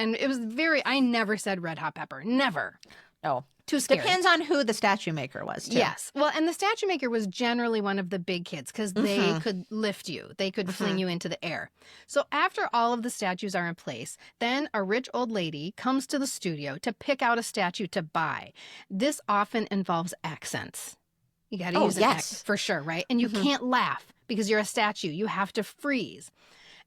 Speaker 2: And it was I never said red hot pepper. Never.
Speaker 3: No.
Speaker 2: Too scary.
Speaker 3: Depends on who the statue maker was, too.
Speaker 2: Yes. Well, and the statue maker was generally one of the big kids because they could lift you. They could fling you into the air. So after all of the statues are in place, then a rich old lady comes to the studio to pick out a statue to buy. This often involves accents. You got to use an accent for sure, right? And you can't laugh because you're a statue. You have to freeze.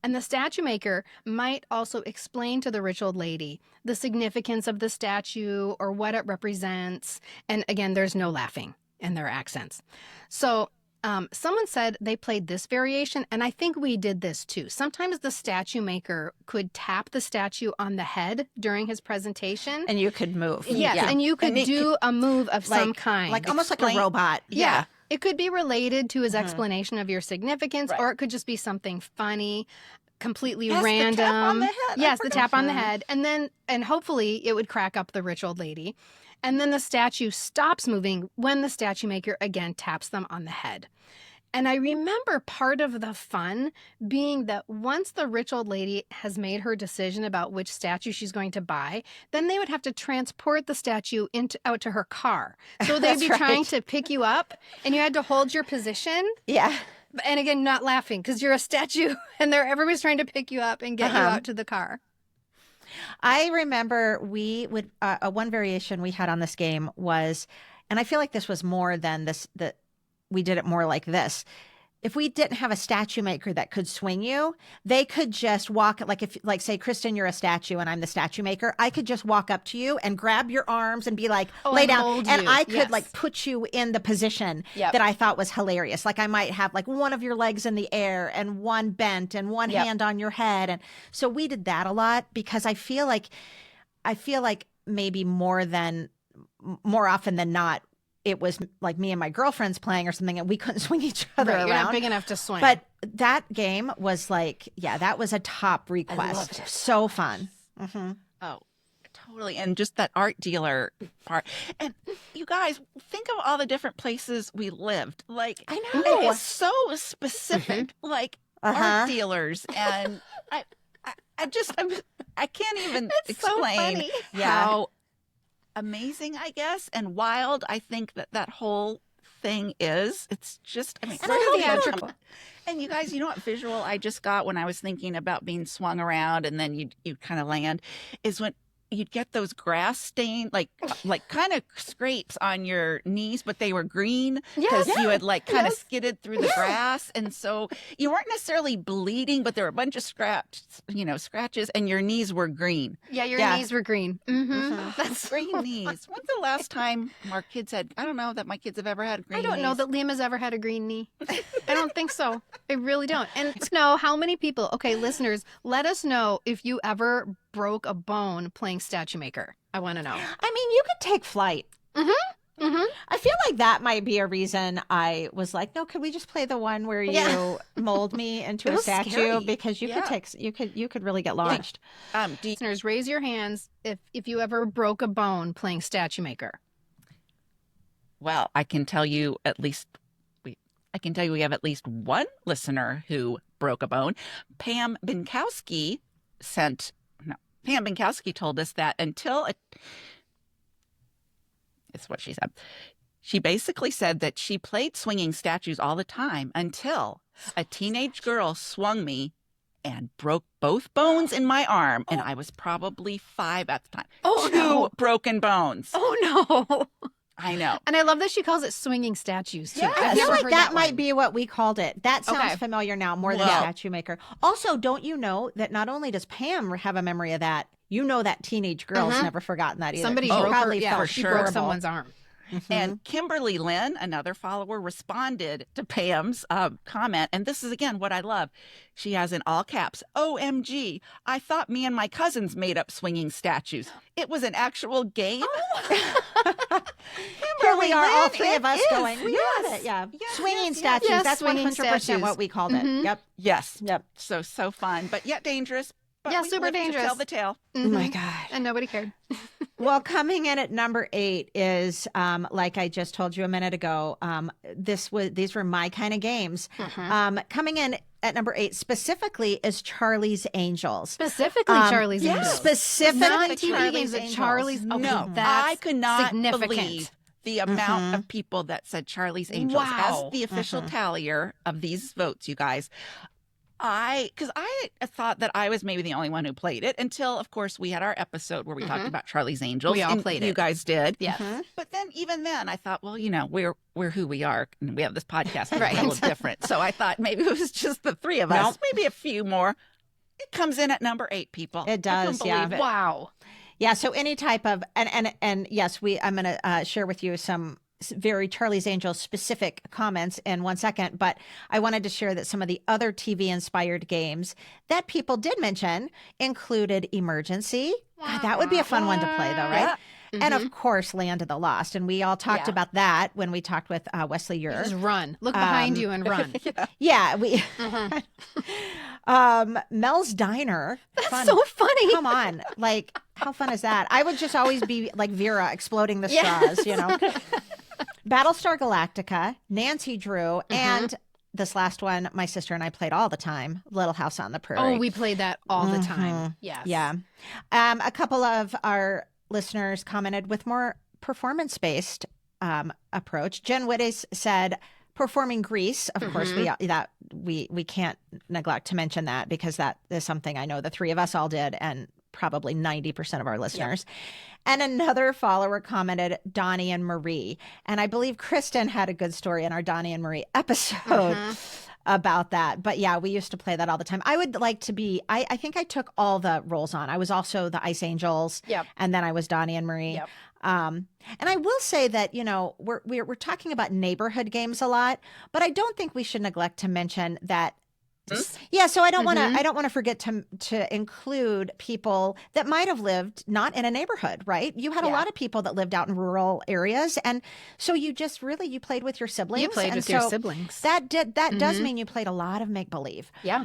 Speaker 2: And the statue maker might also explain to the rich old lady the significance of the statue or what it represents. And again, there's no laughing in their accents. So someone said they played this variation, and I think we did this too. Sometimes the statue maker could tap the statue on the head during his presentation.
Speaker 3: And you could move.
Speaker 2: Yes, and you could do a move of some kind.
Speaker 3: Like almost like a robot.
Speaker 2: Yeah. It could be related to his explanation of your significance, or it could just be something funny, completely random.
Speaker 3: The tap on the head.
Speaker 2: Yes, the tap on the head. And hopefully it would crack up the rich old lady. And then the statue stops moving when the statue maker again taps them on the head. And I remember part of the fun being that once the rich old lady has made her decision about which statue she's going to buy, then they would have to transport the statue out to her car. So they'd be trying to pick you up, and you had to hold your position.
Speaker 3: Yeah.
Speaker 2: And again, not laughing because you're a statue, and everybody's trying to pick you up and get you out to the car.
Speaker 3: I remember we would one variation we had on this game was, and I feel like this was more than this, that we did it more like this. If we didn't have a statue maker that could swing you, they could just walk, like say, Kristin, you're a statue and I'm the statue maker. I could just walk up to you and grab your arms and be like, lay down. And I could put you in the position that I thought was hilarious. Like I might have like one of your legs in the air and one bent and one hand on your head. And so we did that a lot because I feel like maybe more often than not, it was like me and my girlfriends playing or something, and we couldn't swing each other around.
Speaker 2: You're not big enough to swing.
Speaker 3: But that game was like, that was a top request. I loved it. So fun.
Speaker 4: Oh, totally. And just that art dealer part. And you guys, think of all the different places we lived. Like,
Speaker 3: I know.
Speaker 4: It's so specific, like art dealers. And I can't even explain how amazing, I guess, and wild I think that whole thing is. It's just, theatrical. And you guys, you know what visual I just got when I was thinking about being swung around and then you kind of land is when you'd get those grass stain, like kind of scrapes on your knees, but they were green because you had like kind of skidded through the grass. And so you weren't necessarily bleeding, but there were a bunch of scratches, and your knees were green.
Speaker 2: Yeah, your knees were green.
Speaker 4: That's green knees. When's the last time our kids had, I don't know that my kids have ever had green knees.
Speaker 2: I don't know that Liam has ever had a green knee. I don't think so. I really don't. And know how many people, okay, listeners, let us know if you ever broke a bone playing Statue Maker. I want to know.
Speaker 3: I mean, you could take flight. I feel like that might be a reason I was like, no, could we just play the one where you mold me into a statue?
Speaker 4: Scary.
Speaker 3: Because you could really get launched.
Speaker 2: Listeners, raise your hands if you ever broke a bone playing Statue Maker.
Speaker 4: Well, I can tell you we have at least one listener who broke a bone. Pam Binkowski told us that it's what she said. She basically said that she played swinging statues all the time until a teenage girl swung me and broke both bones in my arm, and I was probably 5 at the time. Two broken bones.
Speaker 2: Oh, no.
Speaker 4: I know.
Speaker 2: And I love that she calls it swinging statues, too.
Speaker 3: Yeah, I feel like that might be what we called it. That sounds familiar now more than Statue Maker. Also, don't you know that not only does Pam have a memory of that, you know that teenage girl's never forgotten that either.
Speaker 2: Somebody broke someone's arm.
Speaker 4: And Kimberly Lynn, another follower, responded to Pam's comment. And this is, again, what I love. She has in all caps, OMG, I thought me and my cousins made up swinging statues. It was an actual game.
Speaker 3: Here we are, all three of us going, we got it. Yeah. Swinging statues.
Speaker 2: Yes,
Speaker 3: that's
Speaker 2: swinging
Speaker 3: 100%
Speaker 2: statues.
Speaker 3: what we called it. Yep.
Speaker 4: Yes.
Speaker 3: Yep.
Speaker 4: So fun, but yet dangerous. But
Speaker 2: Yeah,
Speaker 4: we
Speaker 2: super
Speaker 4: lived to
Speaker 2: dangerous.
Speaker 4: tell the tale.
Speaker 3: Oh my God.
Speaker 2: And nobody cared.
Speaker 3: Well, coming in at number 8 is, like I just told you a minute ago, these were my kind of games. Coming in at number 8 specifically is Charlie's Angels.
Speaker 2: Specifically Charlie's Angels.
Speaker 3: Specifically
Speaker 2: Not TV
Speaker 3: Charlie's
Speaker 2: games,
Speaker 3: Angels.
Speaker 2: Charlie's. Okay,
Speaker 4: No,
Speaker 2: that's
Speaker 4: I could not
Speaker 2: significant.
Speaker 4: believe the amount of people that said Charlie's Angels.
Speaker 2: Wow.
Speaker 4: As the official tallier of these votes, you guys, because I thought that I was maybe the only one who played it until, of course, we had our episode where we talked about Charlie's Angels.
Speaker 2: We all
Speaker 4: and
Speaker 2: played
Speaker 4: you
Speaker 2: it.
Speaker 4: guys did.
Speaker 2: Yes.
Speaker 4: But then, even then, I thought, well, we're who we are, and we have this podcast.
Speaker 2: Right.
Speaker 4: It's a little different. So I thought maybe it was just the 3 of us, maybe a few more. It comes in at number 8, people.
Speaker 3: It does,
Speaker 4: I couldn't believe it.
Speaker 2: Wow.
Speaker 3: Yeah, so any type of and yes, I'm going to share with you some very Charlie's Angels specific comments in 1 second, but I wanted to share that some of the other TV inspired games that people did mention included Emergency. God, that would be a fun one to play though, right?
Speaker 4: Yeah.
Speaker 3: And of course, Land of the Lost. And we all talked about that when we talked with Wesley Ure.
Speaker 2: Just run. Look behind you and run.
Speaker 3: Yeah, we Mel's Diner.
Speaker 2: That's so funny.
Speaker 3: Come on. Like, how fun is that? I would just always be like Vera exploding the straws, you know. Battlestar Galactica, Nancy Drew, and this last one, my sister and I played all the time, Little House on the Prairie.
Speaker 2: Oh, we played that all the time. Yes.
Speaker 3: Yeah. A couple of our listeners commented with more performance-based approach. Jen Wittes said, performing Grease. Of course, we can't neglect to mention that because that is something I know the 3 of us all did, and probably 90% of our listeners. And another follower commented, Donnie and Marie. And I believe Kristin had a good story in our Donnie and Marie episode about that. But yeah, we used to play that all the time. I would like to be, I think I took all the roles on. I was also the Ice Angels.
Speaker 2: Yep.
Speaker 3: And then I was Donnie and Marie.
Speaker 2: Yep.
Speaker 3: And I will say that, you know, we're talking about neighborhood games a lot, but I don't think we should neglect to mention that. Yeah, so I don't want to forget to include people that might have lived not in a neighborhood, right? You had a lot of people that lived out in rural areas, and so you just really you played with your siblings.
Speaker 2: You played with your siblings.
Speaker 3: That does mean you played a lot of make believe.
Speaker 2: Yeah.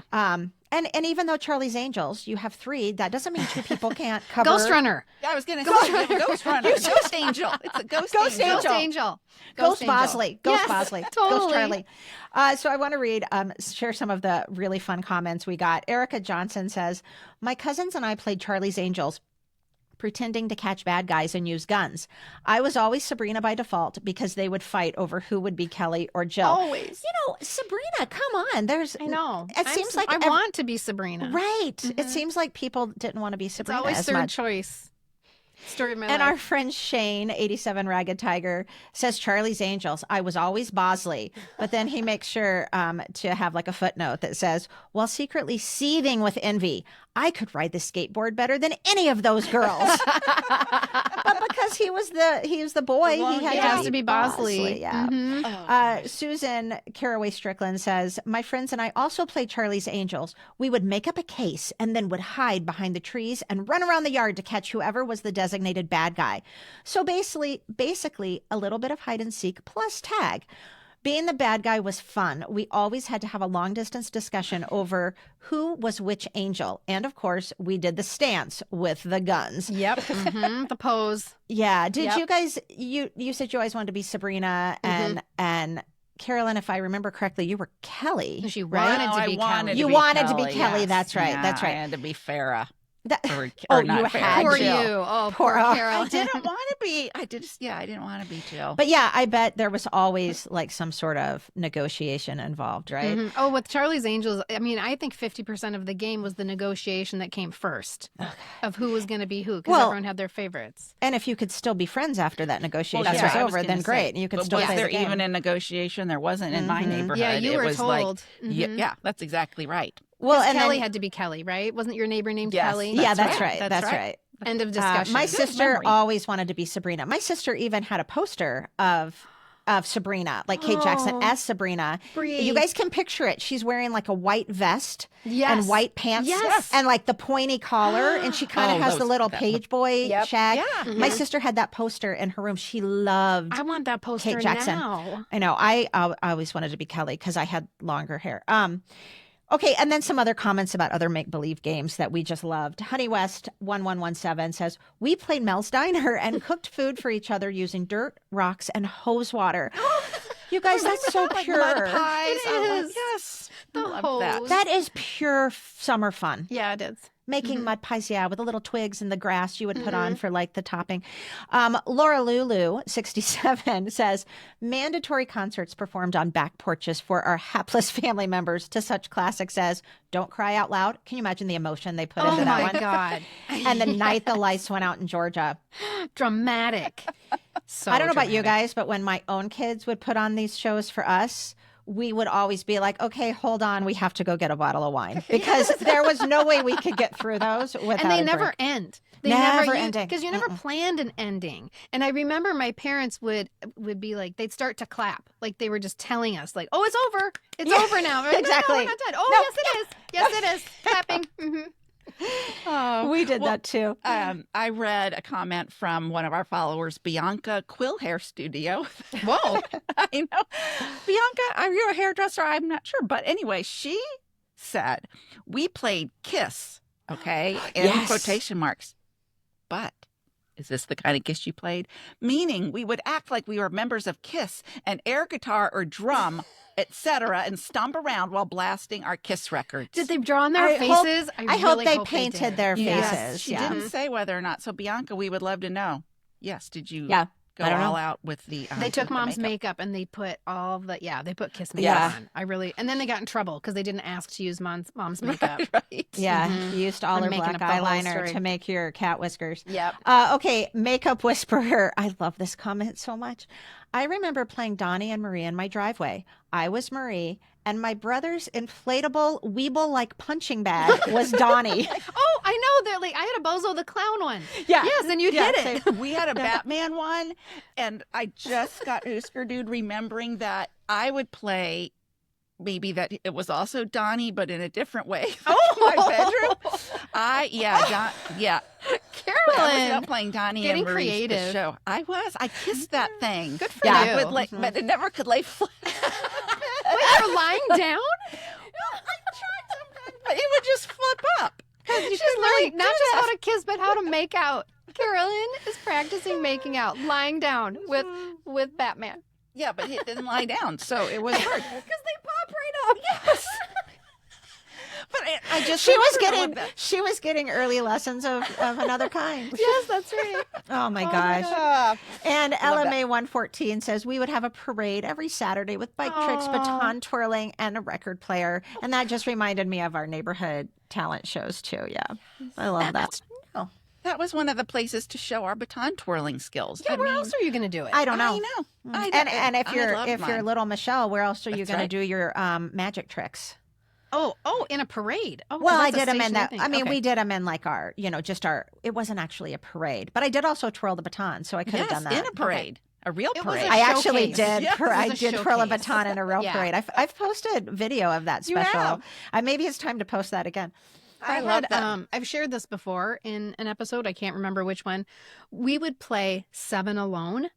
Speaker 3: And even though Charlie's Angels, you have 3, that doesn't mean 2 people can't cover.
Speaker 2: Ghost Runner.
Speaker 4: Yeah, I was going to say Ghost Runner. Ghost Angel. It's a Ghost Angel.
Speaker 2: Ghost Angel.
Speaker 3: Ghost Bosley. Ghost
Speaker 2: Yes,
Speaker 3: Bosley.
Speaker 2: totally.
Speaker 3: Ghost Charlie. So I want to share some of the really fun comments we got. Erica Johnson says, my cousins and I played Charlie's Angels, pretending to catch bad guys and use guns. I was always Sabrina by default because they would fight over who would be Kelly or Jill.
Speaker 2: Always.
Speaker 3: You know, Sabrina, come on.
Speaker 2: I know.
Speaker 3: It seems like
Speaker 2: I want to be Sabrina.
Speaker 3: Right. It seems like people didn't want to be
Speaker 2: It's
Speaker 3: Sabrina
Speaker 2: always
Speaker 3: as
Speaker 2: third
Speaker 3: much.
Speaker 2: choice. Story of my
Speaker 3: And
Speaker 2: life.
Speaker 3: our friend Shane, 87 Ragged Tiger, says Charlie's Angels. I was always Bosley. But then he makes sure to have like a footnote that says, while secretly seething with envy, I could ride the skateboard better than any of those girls. But because he was the boy, he had to be Bosley. Yeah.
Speaker 2: Mm-hmm.
Speaker 3: Susan Caraway Strickland says, my friends and I also played Charlie's Angels. We would make up a case and then would hide behind the trees and run around the yard to catch whoever was the designated bad guy. So basically a little bit of hide and seek plus tag. Being the bad guy was fun. We always had to have a long distance discussion over who was which angel. And of course, we did the stance with the guns.
Speaker 2: Yep. Mm-hmm. The pose.
Speaker 3: Yeah. Did you guys, you said you always wanted to be Sabrina and Carolyn, if I remember correctly, you were Kelly.
Speaker 2: She wanted to be Kelly.
Speaker 3: You wanted to be Kelly.
Speaker 4: Yes.
Speaker 3: That's right.
Speaker 4: Yeah,
Speaker 3: that's right.
Speaker 4: I had to be Farrah. Or
Speaker 3: you
Speaker 4: not
Speaker 3: had
Speaker 4: Farrah.
Speaker 2: Poor
Speaker 3: Jill.
Speaker 2: you. Oh, poor Carol.
Speaker 4: I didn't want to be. I didn't want to be Jill.
Speaker 3: But yeah, I bet there was always like some sort of negotiation involved, right?
Speaker 2: Mm-hmm. Oh, with Charlie's Angels, I mean, I think 50% of the game was the negotiation that came first of who was going to be who, because everyone had their favorites.
Speaker 3: And if you could still be friends after that negotiation
Speaker 4: Well,
Speaker 3: was
Speaker 4: I
Speaker 3: over, then great.
Speaker 4: Say,
Speaker 3: you could
Speaker 4: but
Speaker 3: still
Speaker 4: was
Speaker 3: play
Speaker 4: there
Speaker 3: the game.
Speaker 4: even a negotiation? There wasn't in my neighborhood.
Speaker 2: Yeah, you
Speaker 4: it
Speaker 2: were
Speaker 4: was
Speaker 2: told.
Speaker 4: Like, yeah, that's exactly right.
Speaker 3: Well, and
Speaker 2: Kelly
Speaker 3: then,
Speaker 2: had to be Kelly, right? Wasn't your neighbor named
Speaker 4: Yes,
Speaker 2: Kelly?
Speaker 3: that's right. That's right.
Speaker 2: End of discussion.
Speaker 3: My
Speaker 4: Good
Speaker 3: sister
Speaker 4: memory.
Speaker 3: always wanted to be Sabrina. My sister even had a poster of Sabrina, like Kate Jackson as Sabrina.
Speaker 2: Bree.
Speaker 3: You guys can picture it. She's wearing like a white vest
Speaker 2: Yes.
Speaker 3: and white pants
Speaker 2: Yes.
Speaker 3: and like the pointy collar, and she kind of has the little page boy shag.
Speaker 4: Yeah.
Speaker 3: My sister had that poster in her room. She loved
Speaker 2: I want that poster
Speaker 3: Kate Jackson.
Speaker 2: now.
Speaker 3: I know. I always wanted to be Kelly because I had longer hair. Okay, and then some other comments about other make-believe games that we just loved. Honey West 1117 says, we played Mel's Diner and cooked food for each other using dirt, rocks, and hose water. You guys, that's so pure.
Speaker 4: Mud pies.
Speaker 2: It is.
Speaker 4: Yes.
Speaker 2: The
Speaker 4: Love
Speaker 2: hose.
Speaker 4: that.
Speaker 3: That is pure summer fun.
Speaker 2: Yeah, it is.
Speaker 3: Making mud pies, with the little twigs and the grass you would put on for like the topping. Laura Lulu, 67, says, mandatory concerts performed on back porches for our hapless family members to such classics as Don't Cry Out Loud. Can you imagine the emotion they put into that one?
Speaker 2: Oh, my God.
Speaker 3: And the night the lights went out in Georgia.
Speaker 2: Dramatic. So
Speaker 3: I don't know about you
Speaker 2: dramatic.
Speaker 3: guys, but when my own kids would put on these shows for us, we would always be like, okay, hold on, we have to go get a bottle of wine because there was no way we could get through those without
Speaker 2: And they
Speaker 3: a
Speaker 2: never
Speaker 3: drink.
Speaker 2: end. They
Speaker 3: Never ending.
Speaker 2: Because you never planned an ending. And I remember my parents would be like, they'd start to clap. Like they were just telling us, like, oh, it's over. It's over now. We're like,
Speaker 3: exactly.
Speaker 2: No, we're not done. Oh,
Speaker 3: No.
Speaker 2: yes, it is. Yes, it is. Clapping. Mm-hmm.
Speaker 3: We did that too.
Speaker 4: I read a comment from one of our followers, Bianca Quill Hair Studio.
Speaker 2: Whoa.
Speaker 4: I know. Bianca, are you a hairdresser? I'm not sure. But anyway, she said, we played Kiss, okay, in
Speaker 3: Yes.
Speaker 4: quotation marks. But is this the kind of Kiss you played? Meaning we would act like we were members of Kiss and air guitar or drum, etc., and stomp around while blasting our Kiss records.
Speaker 2: Did they draw on their
Speaker 3: I hope-
Speaker 2: faces?
Speaker 3: I hope they painted their
Speaker 4: Yes.
Speaker 3: faces.
Speaker 4: She
Speaker 3: Yeah.
Speaker 4: didn't say whether or not. So Bianca, we would love to know. Yes, did you
Speaker 3: Yeah.
Speaker 4: go
Speaker 3: I don't
Speaker 4: all
Speaker 3: know.
Speaker 4: out with the
Speaker 2: They took
Speaker 4: with the
Speaker 2: mom's makeup and they put they put Kiss makeup
Speaker 3: Yeah.
Speaker 2: on. And then they got in trouble because they didn't ask to use mom's makeup.
Speaker 4: Right.
Speaker 3: Yeah, you used all
Speaker 2: I'm
Speaker 3: her
Speaker 2: making
Speaker 3: black
Speaker 2: up the whole
Speaker 3: eyeliner
Speaker 2: story.
Speaker 3: to make your cat whiskers.
Speaker 2: Yep.
Speaker 3: Okay, Makeup Whisperer. I love this comment so much. I remember playing Donnie and Marie in my driveway. I was Marie, and my brother's inflatable Weeble-like punching bag was Donnie.
Speaker 2: Oh, I know. They're like, I had a Bozo the Clown one.
Speaker 3: Yeah.
Speaker 2: Yes, and you'd hit it.
Speaker 3: same.
Speaker 4: We had a Batman one, and I just got Husker Dude remembering that I would play maybe that it was also Donnie, but in a different way.
Speaker 2: Oh,
Speaker 4: My bedroom. I was
Speaker 2: Carolyn.
Speaker 4: not playing Donnie
Speaker 2: Getting
Speaker 4: and Marie's the
Speaker 2: creative.
Speaker 4: show. I kissed that thing.
Speaker 2: Good for
Speaker 3: Yeah.
Speaker 2: you.
Speaker 4: It would lay, but it never could lay flat.
Speaker 2: Wait, you're lying down?
Speaker 4: I tried sometimes, but it would just flip up.
Speaker 2: She's learning not just how to kiss, but how to make out. Carolyn is practicing making out, lying down with Batman.
Speaker 4: Yeah, but it didn't lie down, so it was hard.
Speaker 2: Because they pop right up.
Speaker 4: Yes. But I just
Speaker 3: She was getting early lessons of another kind.
Speaker 2: Yes, that's right.
Speaker 3: Oh my
Speaker 2: my
Speaker 3: gosh.
Speaker 2: God.
Speaker 3: And
Speaker 4: Love that.
Speaker 3: LMA 114 says we would have a parade every Saturday with bike tricks, baton twirling, and a record player. And that just reminded me of our neighborhood talent shows too. Yeah. I love that.
Speaker 4: that was one of the places to show our baton twirling skills.
Speaker 2: Yeah, where else are you going to do it?
Speaker 3: I don't know.
Speaker 4: I know.
Speaker 3: And if you're little Michelle, where else are you going to do your magic tricks?
Speaker 2: Oh, in a parade. Oh,
Speaker 3: well, I did them in that. I mean, we did them in like it wasn't actually a parade, but I did also twirl the baton, so I could have done that
Speaker 4: in a parade. A real parade.
Speaker 3: I actually did.
Speaker 2: Yes,
Speaker 3: I did twirl a baton in a real parade. I've posted video of that special.
Speaker 4: You have?
Speaker 3: Maybe it's time to post that again.
Speaker 2: I love that. I've shared this before in an episode. I can't remember which one. We would play 7 Alone,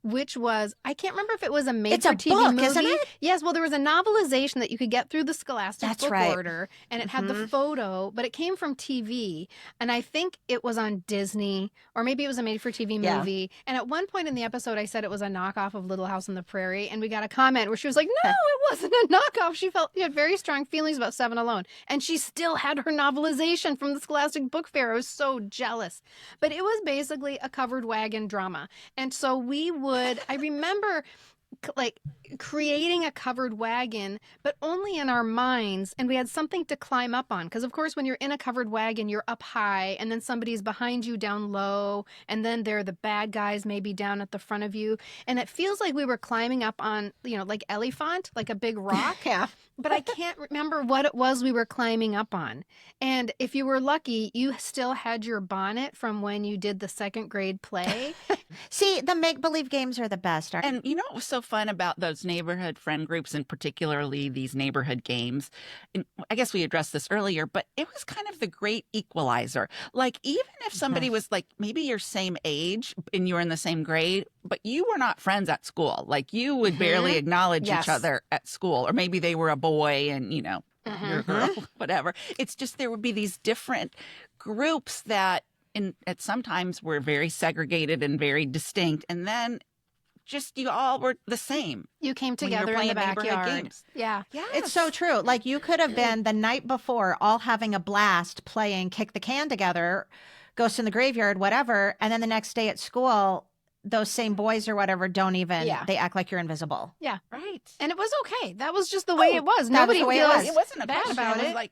Speaker 2: which was, I can't remember if it was a made-for-TV
Speaker 3: book,
Speaker 2: movie.
Speaker 3: isn't it?
Speaker 2: Yes, well, there was a novelization that you could get through the Scholastic
Speaker 3: That's
Speaker 2: book
Speaker 3: right.
Speaker 2: order, and it had the photo, but it came from TV, and I think it was on Disney, or maybe it was a made-for-TV movie, and at one point in the episode, I said it was a knockoff of Little House on the Prairie, and we got a comment where she was like, no, it wasn't a knockoff. She had very strong feelings about 7 Alone, and she still had her novelization from the Scholastic Book Fair. I was so jealous. But it was basically a covered wagon drama, and so we would, I remember like creating a covered wagon, but only in our minds, and we had something to climb up on, because of course when you're in a covered wagon, you're up high, and then somebody's behind you down low, and then they're the bad guys maybe down at the front of you, and it feels like we were climbing up on, like elephant, like a big rock. But I can't remember what it was we were climbing up on. And if you were lucky, you still had your bonnet from when you did the 2nd grade play.
Speaker 3: See, the make-believe games are the best.
Speaker 4: And you know what was so fun about those neighborhood friend groups, and particularly these neighborhood games? And I guess we addressed this earlier, but it was kind of the great equalizer. Like, even if somebody was like maybe your same age and you were in the same grade, but you were not friends at school. Like, you would barely acknowledge each other at school, or maybe they were a boy and, you're a girl, whatever. It's just there would be these different groups that at sometimes were very segregated and very distinct. And then just you all were the same.
Speaker 2: You came together in the backyard.
Speaker 4: Games.
Speaker 2: Yeah.
Speaker 4: Yes.
Speaker 3: It's so true. Like, you could have been the night before all having a blast playing kick the can together, Ghost in the Graveyard, whatever. And then the next day at school, those same boys or whatever don't even, they act like you're invisible.
Speaker 2: Yeah.
Speaker 4: Right.
Speaker 2: And it was okay. That was just the way it was. Nobody feels
Speaker 4: it wasn't a
Speaker 2: bad
Speaker 4: question.
Speaker 2: about
Speaker 4: It was
Speaker 2: it.
Speaker 4: like,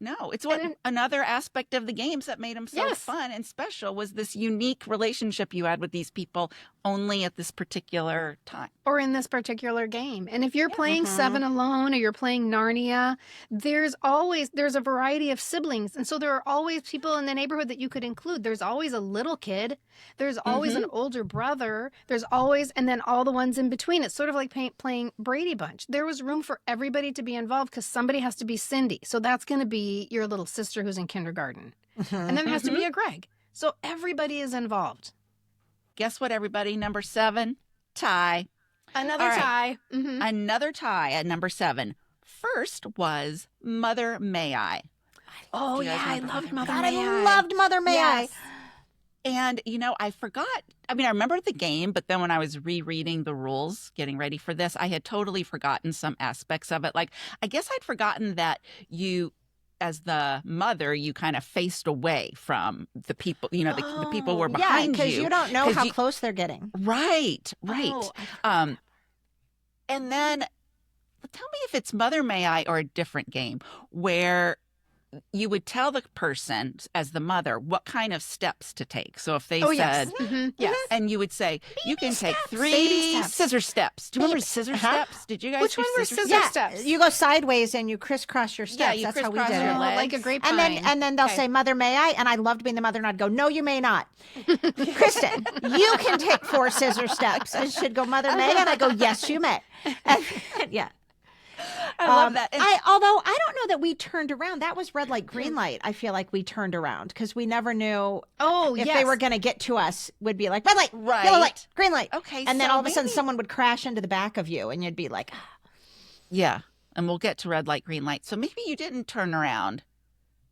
Speaker 4: no, it's another aspect of the games that made them so fun and special was this unique relationship you had with these people only at this particular time.
Speaker 2: Or in this particular game. And if you're playing 7 Alone or you're playing Narnia, there's a variety of siblings. And so there are always people in the neighborhood that you could include. There's always a little kid. There's always an older brother. There's always, and then all the ones in between. It's sort of like playing Brady Bunch. There was room for everybody to be involved because somebody has to be Cindy. So that's going to be your little sister who's in kindergarten. And then there has to be a Greg. So everybody is involved.
Speaker 4: Guess what, everybody? Number 7, tie.
Speaker 2: Another tie.
Speaker 4: Another tie at number 7. First was Mother May I.
Speaker 2: Oh, yeah, I loved Mother
Speaker 3: God,
Speaker 2: May
Speaker 3: I loved Mother May I.
Speaker 4: And, I forgot. I mean, I remember the game, but then when I was rereading the rules, getting ready for this, I had totally forgotten some aspects of it. Like, I guess I'd forgotten that you, as the mother, you kind of faced away from the people, the people were behind you.
Speaker 3: Yeah, because you don't know how close they're getting.
Speaker 4: Right.
Speaker 2: Oh,
Speaker 4: and then tell me if it's Mother May I or a different game where you would tell the person as the mother what kind of steps to take. So if they said,
Speaker 2: yes,
Speaker 4: and you would say, you can take 3 scissor steps. Do you remember scissor steps? Did you guys
Speaker 2: Which
Speaker 4: do
Speaker 2: one were scissor steps?
Speaker 3: You go sideways and you crisscross your steps.
Speaker 4: Yeah,
Speaker 3: that's how we did it.
Speaker 2: Like a grapevine.
Speaker 3: And then they'll say, Mother, may I? And I loved being the mother, and I'd go, no, you may not. Kristen, you can take 4 scissor steps. And she'd go, Mother, may I? And I go, yes, you may. And, yeah.
Speaker 4: I love that.
Speaker 3: Although I don't know that we turned around. That was red light, green light. I feel like we turned around because we never knew if they were going to get to us. Would be like red light, yellow light, green light.
Speaker 4: Okay,
Speaker 3: and then all of a sudden someone would crash into the back of you, and you'd be like,
Speaker 4: yeah. And we'll get to red light, green light. So maybe you didn't turn around,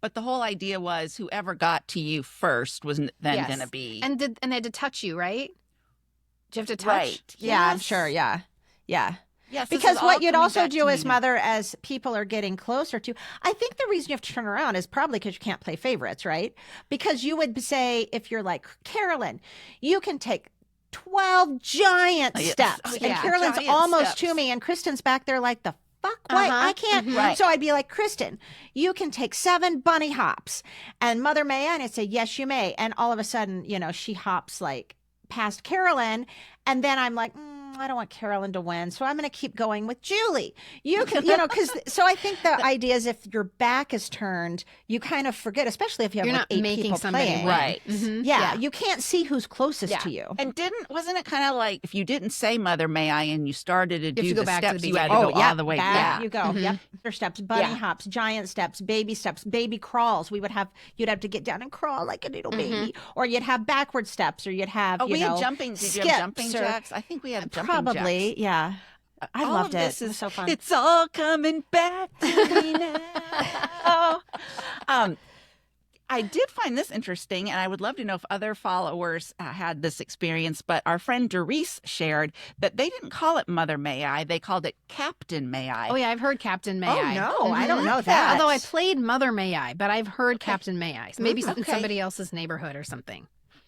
Speaker 4: but the whole idea was whoever got to you first was then going to be
Speaker 2: and they had to touch you, right? Did you have to touch?
Speaker 4: Right.
Speaker 3: Yeah, I'm sure. Yeah.
Speaker 4: Yes,
Speaker 3: because what you'd also do as mother, as people are getting closer to, I think the reason you have to turn around is probably because you can't play favorites, right? Because you would say, if you're like, Carolyn, you can take 12 giant steps. And Carolyn's almost to me, and Kristen's back there like, the fuck? What? I can't.
Speaker 4: Right.
Speaker 3: So I'd be like, Kristin, you can take 7 bunny hops. And Mother, may I? And I'd say, yes, you may. And all of a sudden, she hops like past Carolyn. And then I'm like, I don't want Carolyn to win, so I'm going to keep going with Julie. You can, so I think the idea is if your back is turned, you kind of forget, especially if you have
Speaker 2: You're
Speaker 3: like
Speaker 2: not
Speaker 3: 8
Speaker 2: making
Speaker 3: people
Speaker 2: somebody
Speaker 3: playing.
Speaker 2: win.
Speaker 4: Right.
Speaker 3: Yeah, you can't see who's closest to you.
Speaker 4: And wasn't it kind of like if you didn't say Mother, may I, and you started to do
Speaker 2: go
Speaker 4: the
Speaker 2: back to
Speaker 4: steps,
Speaker 2: the
Speaker 4: you had to
Speaker 2: beginning.
Speaker 4: go all the way
Speaker 3: back.
Speaker 4: back.
Speaker 3: You go. Yep. Their steps, bunny hops, giant steps, baby crawls. You'd have to get down and crawl like a little baby, or you'd have backward steps, or you'd have
Speaker 4: we had jumping. Did you have jumping jacks? I think we had jumping
Speaker 3: probably
Speaker 4: jacks.
Speaker 3: Yeah. I
Speaker 4: all
Speaker 3: loved
Speaker 4: of
Speaker 3: it.
Speaker 4: This
Speaker 3: It was so fun.
Speaker 4: It's all coming back to me now. I did find this interesting, and I would love to know if other followers had this experience, but our friend Doris shared that they didn't call it Mother May I, they called it Captain May I.
Speaker 2: Oh, yeah, I've heard Captain May I.
Speaker 3: No, I don't know that.
Speaker 2: Although I played Mother May I, but I've heard Captain May I. So maybe in somebody else's neighborhood or something.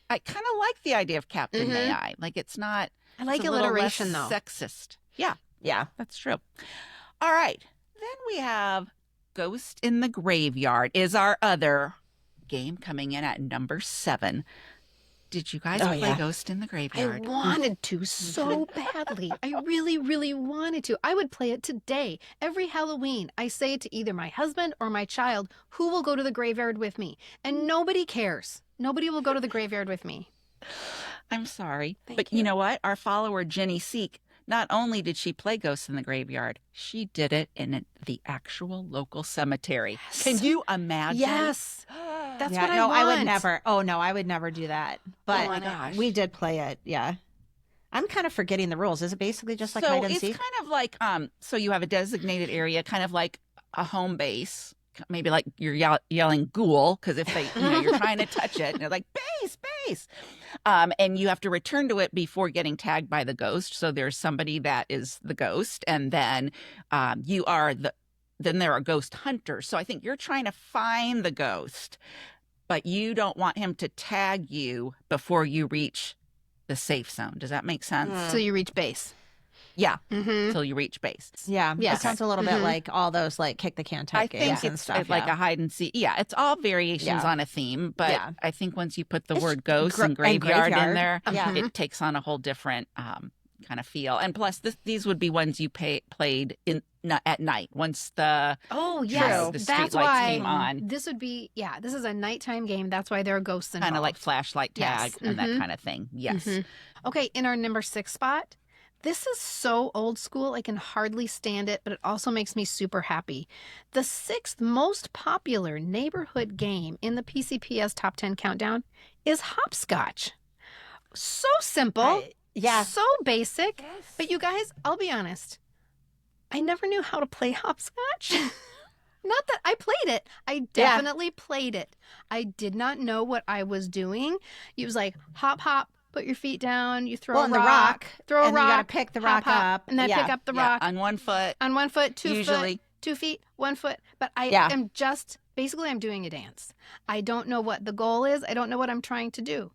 Speaker 4: I kind of like the idea of Captain May I. Like, it's not...
Speaker 2: I like
Speaker 4: it's a little
Speaker 2: alliteration,
Speaker 4: less
Speaker 2: though.
Speaker 4: Sexist. Yeah.
Speaker 3: Yeah.
Speaker 4: That's true. All right. Then we have Ghost in the Graveyard is our other game coming in at number 7. Did you guys play Ghost in the Graveyard?
Speaker 2: I wanted to so badly. I really, really wanted to. I would play it today. Every Halloween, I say it to either my husband or my child, who will go to the graveyard with me. And nobody cares. Nobody will go to the graveyard with me.
Speaker 4: I'm sorry.
Speaker 2: Thank
Speaker 4: you know what? Our follower, Jenny Seek, not only did she play Ghosts in the Graveyard, she did it in the actual local cemetery.
Speaker 2: Yes.
Speaker 4: Can you imagine?
Speaker 2: Yes. That's what I
Speaker 3: no,
Speaker 2: want.
Speaker 3: I would never. Oh, no, I would never do that. But
Speaker 4: my gosh.
Speaker 3: we did play it. Yeah. I'm kind of forgetting the rules. Is it basically just like hide and seek?
Speaker 4: It's kind of like, so you have a designated area, kind of like a home base. Maybe like you're yelling ghoul, because if they, you're trying to touch it and they're like, base. And you have to return to it before getting tagged by the ghost. So there's somebody that is the ghost, and then then there are ghost hunters. So I think you're trying to find the ghost, but you don't want him to tag you before you reach the safe zone. Does that make sense?
Speaker 2: So you reach base.
Speaker 4: Yeah, till you reach base.
Speaker 3: Yeah,
Speaker 2: Yes.
Speaker 3: It sounds a little bit like all those like kick the can type
Speaker 4: I think
Speaker 3: games and
Speaker 4: it's
Speaker 3: stuff.
Speaker 4: like a hide and seek. Yeah, it's all variations on a theme, but I think once you put the word ghost and graveyard in there, it takes on a whole different kind of feel. And plus, these would be ones you played at night once the the street lights came on.
Speaker 2: This would be this is a nighttime game. That's why there are ghosts involved.
Speaker 4: Kind of like flashlight tag and that kind of thing. Yes.
Speaker 2: Okay, in our number 6 spot. This is so old school, I can hardly stand it, but it also makes me super happy. The 6th most popular neighborhood game in the PCPS Top 10 Countdown is Hopscotch. So simple, so basic, but you guys, I'll be honest, I never knew how to play Hopscotch. Not that I played it. I definitely played it. I did not know what I was doing. It was like, hop, hop. Put your feet down, you throw a rock, throw a
Speaker 3: and
Speaker 2: rock,
Speaker 3: you got to pick the rock up.
Speaker 2: And then pick up the rock.
Speaker 4: On one foot.
Speaker 2: On one foot, 2
Speaker 4: usually.
Speaker 2: foot, 2 feet, 1 foot. But I am basically I'm doing a dance. I don't know what the goal is. I don't know what I'm trying to do.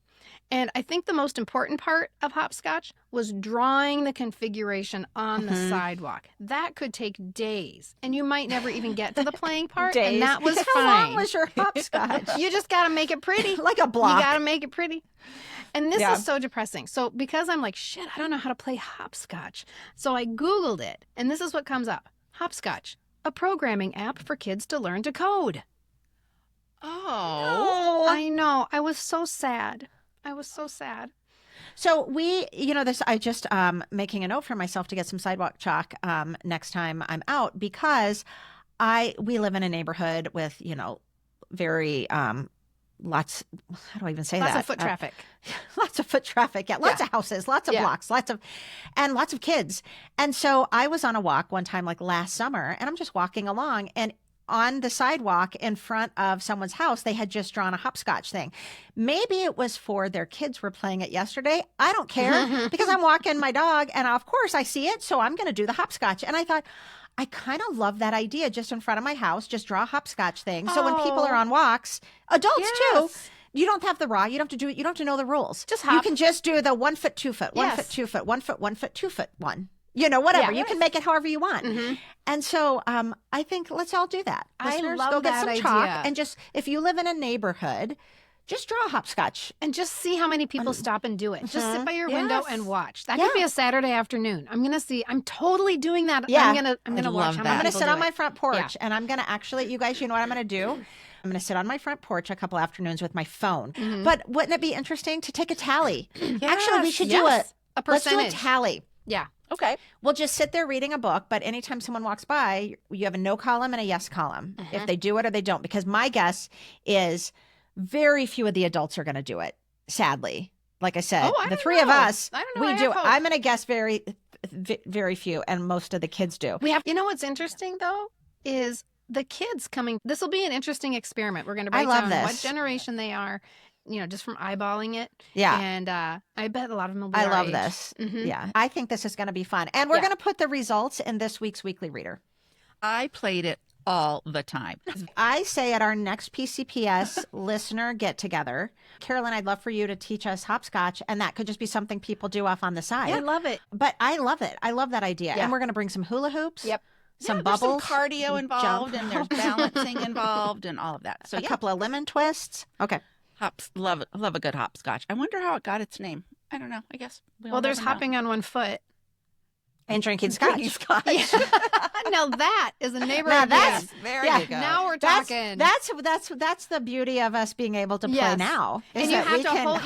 Speaker 2: And I think the most important part of Hopscotch was drawing the configuration on the sidewalk. That could take days, and you might never even get to the playing part, and that was fine.
Speaker 3: How long was your Hopscotch?
Speaker 2: You just got to make it pretty.
Speaker 3: Like a block.
Speaker 2: You got to make it pretty. And this is so depressing. So because I'm like, shit, I don't know how to play Hopscotch. So I Googled it, and this is what comes up. Hopscotch, a programming app for kids to learn to code.
Speaker 4: Oh.
Speaker 2: I know. I was so sad.
Speaker 3: So we, I just making a note for myself to get some sidewalk chalk next time I'm out, because we live in a neighborhood with, very lots, how do I even say that?
Speaker 2: Lots of foot traffic.
Speaker 3: Lots of foot traffic. Yeah. Lots of houses, lots of blocks, lots of kids. And so I was on a walk one time, like last summer, and I'm just walking along, and on the sidewalk in front of someone's house, they had just drawn a hopscotch thing. Maybe it was for their kids were playing it yesterday. I don't care because I'm walking my dog, and of course I see it. So I'm going to do the hopscotch. And I thought, I kind of love that idea, just in front of my house, just draw a hopscotch thing. So when people are on walks, adults too, you don't have the raw. You don't have to do it. You don't have to know the rules.
Speaker 2: Just hop.
Speaker 3: You can just do the 1 foot, 2 foot, 1 foot, 2 foot, 1 foot, 1 foot, 2 foot one. Whatever. You can make it however you want. And so I think let's all do that. Listeners,
Speaker 2: I love
Speaker 3: go get
Speaker 2: that
Speaker 3: some
Speaker 2: idea.
Speaker 3: chalk and just, if you live in a neighborhood, just draw a hopscotch.
Speaker 2: And just see how many people stop and do it. Just sit by your window and watch. That could be a Saturday afternoon. I'm going to see. I'm totally doing that.
Speaker 3: Yeah.
Speaker 2: I'm going to watch how many
Speaker 3: I'm going to
Speaker 2: people
Speaker 3: sit
Speaker 2: do
Speaker 3: on my
Speaker 2: it.
Speaker 3: front porch and I'm going to actually, you guys, you know what I'm going to do? I'm going to sit on my front porch a couple afternoons with my phone. But wouldn't it be interesting to take a tally? Actually, we should do
Speaker 2: a
Speaker 3: let's
Speaker 2: percentage.
Speaker 3: do a tally.
Speaker 2: Yeah.
Speaker 4: Okay.
Speaker 3: We'll just sit there reading a book, but anytime someone walks by, you have a no column and a yes column. If they do it or they don't. Because my guess is very few of the adults are going to do it, sadly. Like I said, the three of us, we do. I'm going to guess very, very few, and most of the kids do.
Speaker 2: What's interesting, though, is the kids coming. This will be an interesting experiment. We're going to break down what generation they are, just from eyeballing it.
Speaker 3: Yeah.
Speaker 2: And I bet a lot of them will be
Speaker 3: I
Speaker 2: our
Speaker 3: love
Speaker 2: age.
Speaker 3: this. Yeah. I think this is going to be fun. And we're going to put the results in this week's Weekly Reader.
Speaker 4: I played it all the time.
Speaker 3: I say at our next PCPS listener get-together, Carolyn, I'd love for you to teach us hopscotch, and that could just be something people do off on the side.
Speaker 2: I love it.
Speaker 3: But I love it. I love that idea.
Speaker 2: Yeah.
Speaker 3: And we're going to bring some hula hoops.
Speaker 2: Yep.
Speaker 3: Some
Speaker 4: There's
Speaker 3: bubbles.
Speaker 4: some cardio involved, and there's balancing involved, and all of that. So
Speaker 3: a couple of lemon twists. Okay.
Speaker 4: Love a good hopscotch. I wonder how it got its name. I don't know. I guess.
Speaker 2: Well, there's hopping on one foot.
Speaker 3: And drinking scotch.
Speaker 2: Now that is a neighborhood.
Speaker 4: There you go.
Speaker 2: Now we're talking.
Speaker 3: That's the beauty of us being able to play now.
Speaker 2: And you have to hold.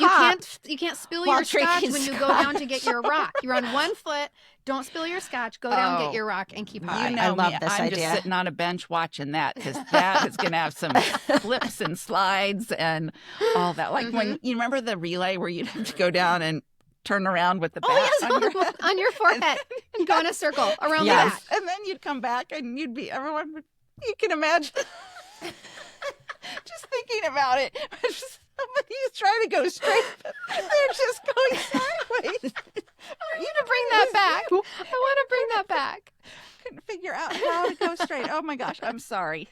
Speaker 2: You can't spill your scotch when you go down to get your rock. You're on one foot. Don't spill your scotch. Go down, get your rock, and keep hopping.
Speaker 3: I love this
Speaker 4: I'm
Speaker 3: idea.
Speaker 4: just sitting on a bench watching that because that is going to have some flips and slides and all that. Like when you remember the relay where you'd have to go down and turn around with the bat
Speaker 2: on your forehead and go in a circle around the bat.
Speaker 4: And then you'd come back and you can imagine just thinking about it. Somebody's trying to go straight, but they're just going sideways.
Speaker 2: You to bring that back. I want to bring that back.
Speaker 4: Couldn't figure out how to go straight. Oh my gosh, I'm sorry.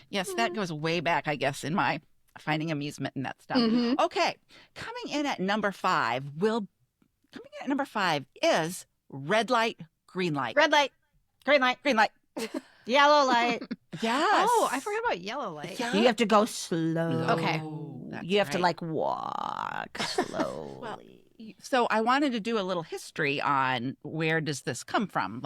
Speaker 4: Yes, that goes way back, I guess, in my finding amusement in that stuff. Okay, coming in at number 5 is red light, green light.
Speaker 2: Red light,
Speaker 3: green light,
Speaker 4: green light,
Speaker 3: yellow light.
Speaker 4: Yes.
Speaker 2: Oh, I forgot about yellow light.
Speaker 3: You have to go slow.
Speaker 2: Okay.
Speaker 3: You have to walk slowly.
Speaker 4: Well, so I wanted to do a little history on where does this come from?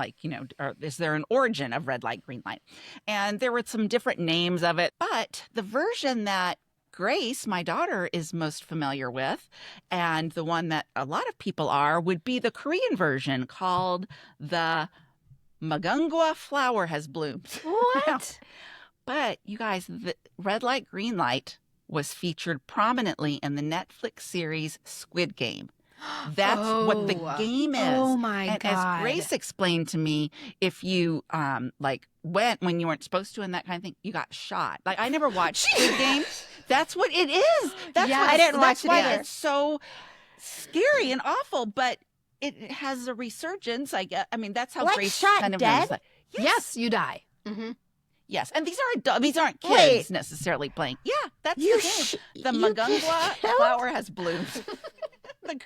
Speaker 4: Or is there an origin of red light, green light? And there were some different names of it, but the version that Grace, my daughter, is most familiar with, and the one that a lot of people are, would be the Korean version called the Magungwa Flower Has Bloomed.
Speaker 2: What?
Speaker 4: But you guys, the red light, green light was featured prominently in the Netflix series Squid Game. That's what the game is.
Speaker 2: Oh my God.
Speaker 4: As Grace explained to me, if you went when you weren't supposed to and that kind of thing, you got shot. I never watched Squid Game. That's what it is.
Speaker 3: I didn't watch it either.
Speaker 4: That's why it's so scary and awful, but it has a resurgence, I guess. I mean, that's how Grace
Speaker 3: shot
Speaker 4: kind of
Speaker 3: dead?
Speaker 4: knows.
Speaker 2: Yes, you die.
Speaker 4: Yes, and these aren't kids necessarily playing. Yeah, that's the game. The Magungwa Flower Has Bloomed.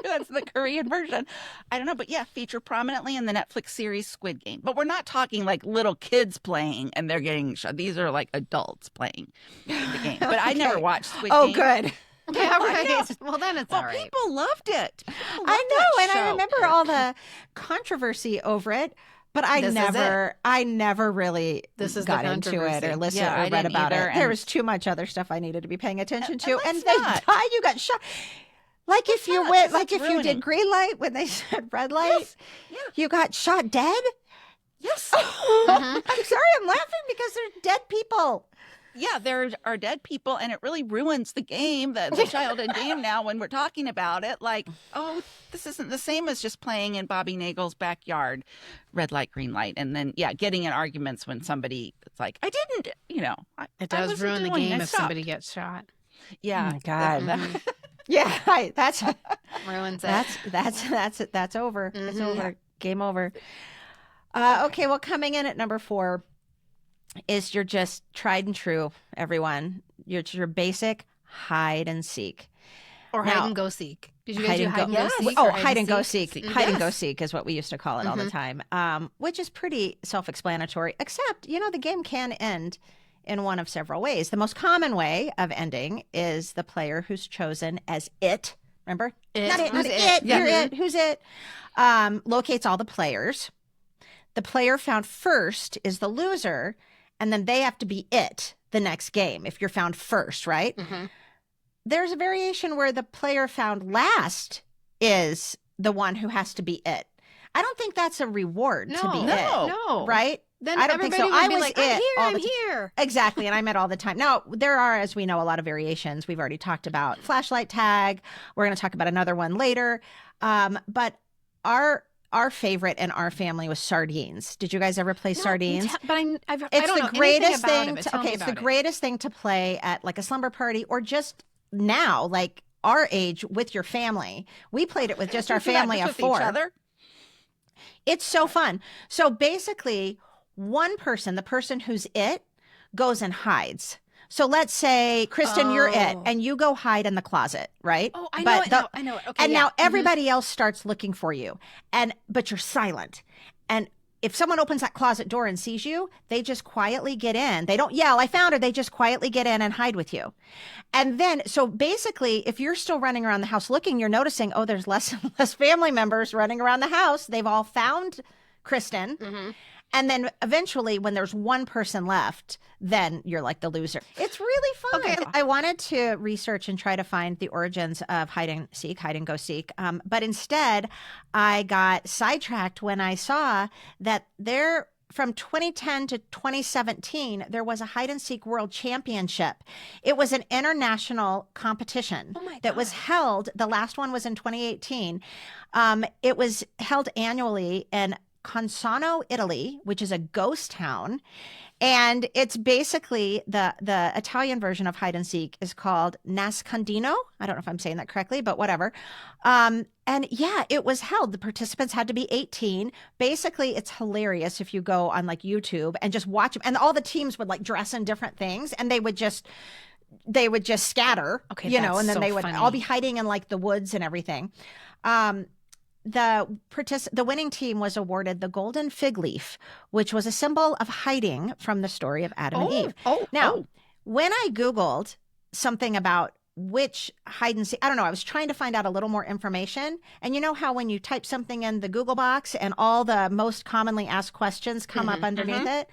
Speaker 4: That's the Korean version. I don't know, but featured prominently in the Netflix series Squid Game. But we're not talking little kids playing and they're getting shot. These are adults playing the game. But I never watched Squid Game.
Speaker 3: Oh, good.
Speaker 2: Yeah, right. Well, then it's all right.
Speaker 4: People loved it.
Speaker 3: I know, and I remember all the controversy over it. But I never really got into it or listened or read about it. There was too much other stuff I needed to be paying attention to. And they died. You got shot. If you did green light when they said red light, you got shot dead?
Speaker 4: Yes.
Speaker 3: I'm sorry, I'm laughing because they're dead people.
Speaker 4: Yeah, there are dead people, and it really ruins the game, the childhood game now when we're talking about it. This isn't the same as just playing in Bobby Nagel's backyard, red light, green light, and then, getting in arguments when somebody, it's like, I didn't,
Speaker 2: It does ruin the game if somebody gets shot.
Speaker 4: Yeah.
Speaker 3: Oh, my God. Yeah, right. That's
Speaker 2: ruins it.
Speaker 3: That's over. It's over. Game over. Okay, well, coming in at number 4 is your just tried and true, everyone. Your basic hide and seek.
Speaker 2: Or hide and go seek. Did you guys do hide and go seek?
Speaker 3: Oh, hide and go seek. Hide and go seek is what we used to call it all the time, which is pretty self-explanatory, except, the game can end in one of several ways. The most common way of ending is the player who's chosen as it. Remember? Not it. You're it. Who's it? Locates all the players. The player found first is the loser, and then they have to be it the next game if you're found first, right? Mm-hmm. There's a variation where the player found last is the one who has to be it. I don't think that's a reward to be it. No. Right?
Speaker 2: Then
Speaker 3: I don't think so.
Speaker 2: I was like, I'm here.
Speaker 3: Exactly. And I'm it all the time. Now, there are, as we know, a lot of variations. We've already talked about flashlight tag. We're going to talk about another one later. But our favorite in our family was sardines. Did you guys ever play sardines?
Speaker 2: But I don't know
Speaker 3: greatest
Speaker 2: anything
Speaker 3: thing.
Speaker 2: about it.
Speaker 3: It's the greatest thing to play at like a slumber party or just now, like our age with your family. We played it with just our family of four.
Speaker 4: Each other?
Speaker 3: It's so fun. So basically, one person, the person who's it, goes and hides. So let's say, Kristin, you're it, and you go hide in the closet, right?
Speaker 2: Oh, I know it. Okay,
Speaker 3: and now everybody else starts looking for you, but you're silent. And if someone opens that closet door and sees you, they just quietly get in. They don't yell, I found her. They just quietly get in and hide with you. And then, so basically, if you're still running around the house looking, you're noticing, there's less and less family members running around the house. They've all found Kristin. Mm-hmm. And then eventually, when there's one person left, then you're like the loser. It's really fun. Okay. I wanted to research and try to find the origins of hide and go seek. But instead, I got sidetracked when I saw that from 2010 to 2017, there was a hide and seek world championship. It was an international competition that was held. The last one was in 2018. It was held annually in Consano, Italy, which is a ghost town. And it's basically the Italian version of hide and seek is called Nascondino. I don't know if I'm saying that correctly, but whatever. And yeah, it was held. The participants had to be 18. Basically, it's hilarious if you go on like YouTube and just watch them. And all the teams would like dress in different things and they would just scatter, and then they would all be hiding in like the woods and everything. The winning team was awarded the golden fig leaf, which was a symbol of hiding from the story of Adam and Eve. When I Googled something about which hide and seek, I don't know, I was trying to find out a little more information. And you know how when you type something in the Google box and all the most commonly asked questions come up underneath it?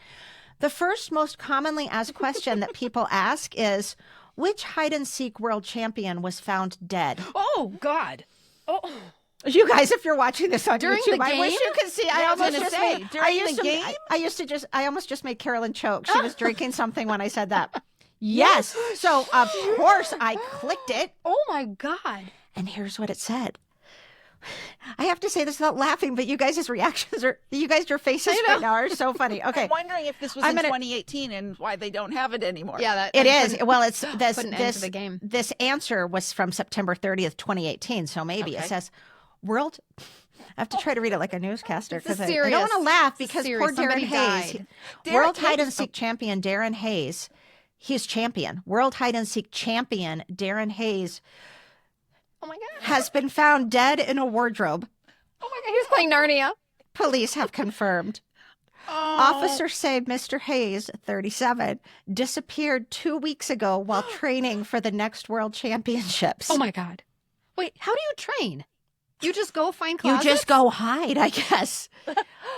Speaker 3: The first most commonly asked question that people ask is, which hide and seek world champion was found dead?
Speaker 2: Oh, God. Oh.
Speaker 3: You guys, if you're watching this on
Speaker 2: during
Speaker 3: YouTube,
Speaker 2: the game?
Speaker 3: I wish you could see. I almost just made Carolyn choke. She was drinking something when I said that. Yes. So of course I clicked it.
Speaker 2: Oh my God.
Speaker 3: And here's what it said. I have to say this without laughing, but you guys' reactions your faces right now are so funny. Okay.
Speaker 4: I'm wondering if this was in 2018 and why they don't have it anymore.
Speaker 2: Yeah,
Speaker 3: it is. Well, it's
Speaker 2: the game.
Speaker 3: This answer was from September 30th, 2018. So maybe it says world. I have to try to read it like a newscaster because I don't want to laugh because poor Darren Hayes, world hide and seek champion Darren Hayes. He's champion. World hide and seek champion Darren Hayes.
Speaker 2: Oh my God.
Speaker 3: Has been found dead in a wardrobe.
Speaker 2: Oh my God, he was playing Narnia.
Speaker 3: Police have confirmed. Officers say Mr. Hayes, 37, disappeared 2 weeks ago while training for the next world championships.
Speaker 2: Oh my God. Wait, how do you train? You just go find closets?
Speaker 3: You just go hide, I guess.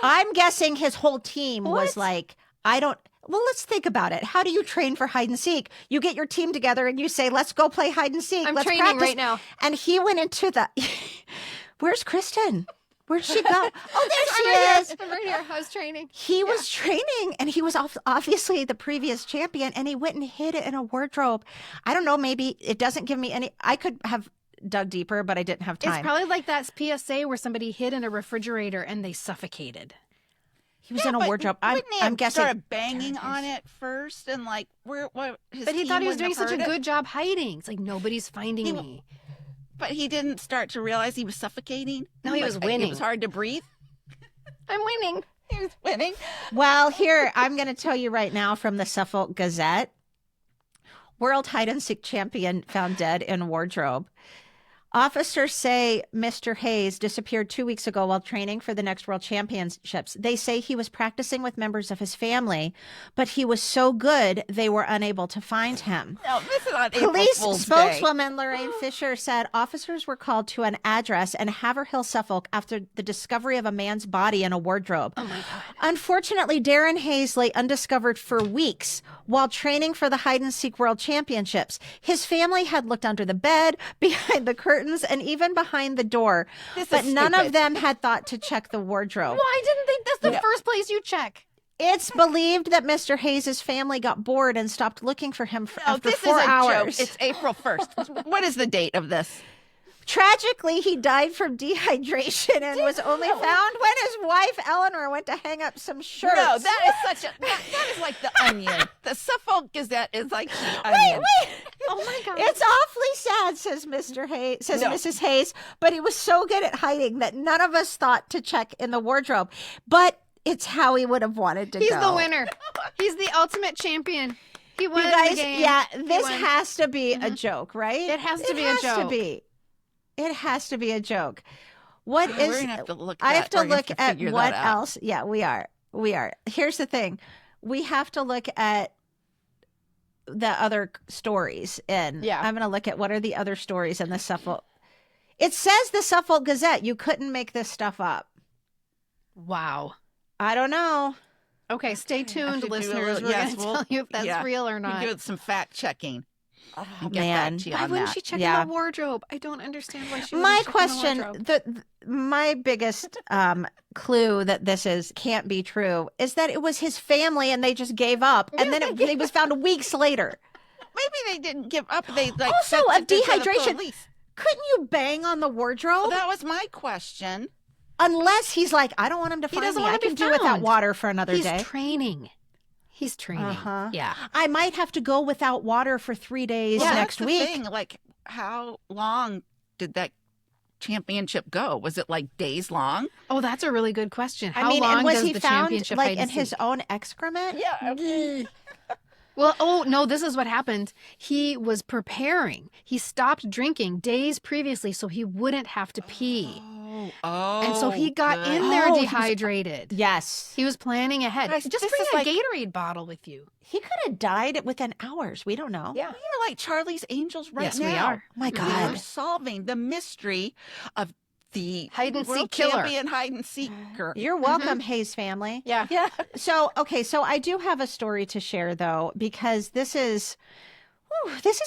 Speaker 3: I'm guessing his whole team was like, well, let's think about it. How do you train for hide and seek? You get your team together and you say, let's go play hide and seek.
Speaker 2: I'm
Speaker 3: let's
Speaker 2: training
Speaker 3: practice.
Speaker 2: Right now.
Speaker 3: And he went into where's Kristin? Where'd she go? Oh, there she is.
Speaker 2: I'm right here. I was training.
Speaker 3: He was training and he was obviously the previous champion and he went and hid it in a wardrobe. I don't know. Maybe it doesn't give me any. I could have dug deeper, but I didn't have time.
Speaker 2: It's probably like that PSA where somebody hid in a refrigerator and they suffocated.
Speaker 3: He was in a wardrobe. I'm guessing.
Speaker 4: Started banging on it first, and like
Speaker 2: But he thought he was doing such a good job hiding. It's like nobody's finding me.
Speaker 4: But he didn't start to realize he was suffocating.
Speaker 2: No, he was winning.
Speaker 4: It was hard to breathe.
Speaker 2: I'm winning.
Speaker 4: He was winning.
Speaker 3: Well, here I'm going to tell you right now from the Suffolk Gazette. World hide and seek champion found dead in wardrobe. Officers say Mr. Hayes disappeared 2 weeks ago while training for the next World Championships. They say he was practicing with members of his family, but he was so good they were unable to find him.
Speaker 4: No, this is on April
Speaker 3: Police
Speaker 4: Fool's
Speaker 3: spokeswoman Lorraine Fisher said officers were called to an address in Haverhill, Suffolk, after the discovery of a man's body in a wardrobe.
Speaker 2: Oh my God.
Speaker 3: Unfortunately, Darren Hayes lay undiscovered for weeks while training for the hide-and-seek World Championships. His family had looked under the bed, behind the curtains, and even behind the door. But none of them had thought to check the wardrobe.
Speaker 2: Well, I didn't think that's the first place you check.
Speaker 3: It's believed that Mr. Hayes' family got bored and stopped looking for him after 4 hours.
Speaker 4: Joke. It's April 1st. What is the date of this?
Speaker 3: Tragically, he died from dehydration and was only found when his wife Eleanor went to hang up some shirts.
Speaker 4: No, that is that is like the Onion. The Suffolk Gazette is like the Onion.
Speaker 3: Wait.
Speaker 2: Oh my God.
Speaker 3: It's awfully sad, says Mr. Hayes, Mrs. Hayes, but he was so good at hiding that none of us thought to check in the wardrobe. But it's how he would have wanted to go.
Speaker 2: He's the winner. He's the ultimate champion. He won
Speaker 3: You guys,
Speaker 2: the game.
Speaker 3: yeah, this has to be a joke, right?
Speaker 2: It has to be a joke.
Speaker 3: It has to be a joke. What is?
Speaker 4: We're gonna have to look.
Speaker 3: I have to look at what
Speaker 4: out.
Speaker 3: else. Yeah, we are. Here's the thing: we have to look at the other stories. I'm going to look at what are the other stories in the Suffolk. It says the Suffolk Gazette. You couldn't make this stuff up.
Speaker 2: Wow.
Speaker 3: I don't know.
Speaker 2: Okay, stay tuned, listeners. We're going to tell you if that's real or not.
Speaker 4: We do some fact checking.
Speaker 3: Oh, man.
Speaker 2: Why wouldn't she check in the wardrobe? I don't understand why she.
Speaker 3: My question, my biggest clue that this can't be true is that it was his family and they just gave up, and then it was found weeks later.
Speaker 4: Maybe they didn't give up. They
Speaker 3: also of dehydration. Couldn't you bang on the wardrobe?
Speaker 4: Well, that was my question.
Speaker 3: Unless he's like, I don't want him to find me. I can do without water for another day.
Speaker 2: He's training. Yeah.
Speaker 3: I might have to go without water for 3 days next week.
Speaker 4: Thing. Like, how long did that championship go? Was it like days long?
Speaker 2: Oh, that's a really good question.
Speaker 3: How long was he found like in his own excrement?
Speaker 4: Yeah. Okay.
Speaker 2: Well, no, this is what happened. He was preparing. He stopped drinking days previously so he wouldn't have to pee.
Speaker 4: Oh,
Speaker 2: and so he got in there dehydrated.
Speaker 3: Yes.
Speaker 2: He was planning ahead. Just bring a Gatorade bottle with you.
Speaker 3: He could have died within hours. We don't know.
Speaker 4: Yeah. We're like Charlie's Angels now.
Speaker 2: Yes, we are.
Speaker 3: Oh my God.
Speaker 4: We're solving the mystery of the
Speaker 2: hide-and-seek killer.
Speaker 4: Champion hide-and-seeker.
Speaker 3: You're welcome, Hayes family.
Speaker 2: Yeah.
Speaker 3: So I do have a story to share, though, because this is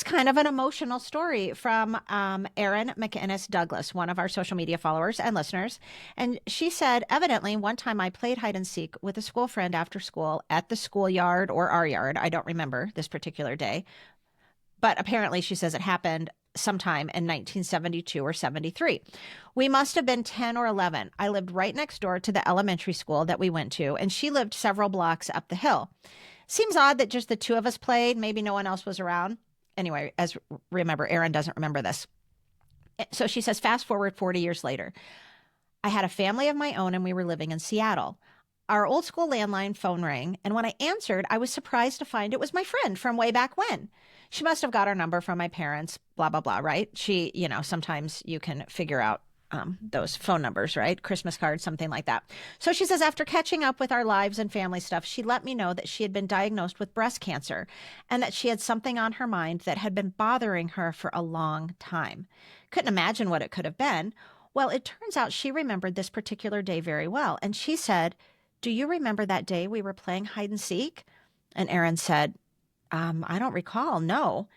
Speaker 3: kind of an emotional story from Erin McInnes Douglas, one of our social media followers and listeners. And she said, evidently, one time I played hide and seek with a school friend after school at the schoolyard or our yard. I don't remember this particular day. But apparently, she says it happened sometime in 1972 or 73. We must have been 10 or 11. I lived right next door to the elementary school that we went to, and she lived several blocks up the hill. Seems odd that just the two of us played. Maybe no one else was around. Anyway, remember, Erin doesn't remember this. So she says, fast forward 40 years later. I had a family of my own and we were living in Seattle. Our old school landline phone rang, and when I answered, I was surprised to find it was my friend from way back when. She must have got our number from my parents, blah, blah, blah, right? She, sometimes you can figure out those phone numbers, right? Christmas cards, something like that. So she says, after catching up with our lives and family stuff, she let me know that she had been diagnosed with breast cancer and that she had something on her mind that had been bothering her for a long time. Couldn't imagine what it could have been. Well, it turns out she remembered this particular day very well. And she said, do you remember that day we were playing hide and seek? And Erin said, I don't recall, no.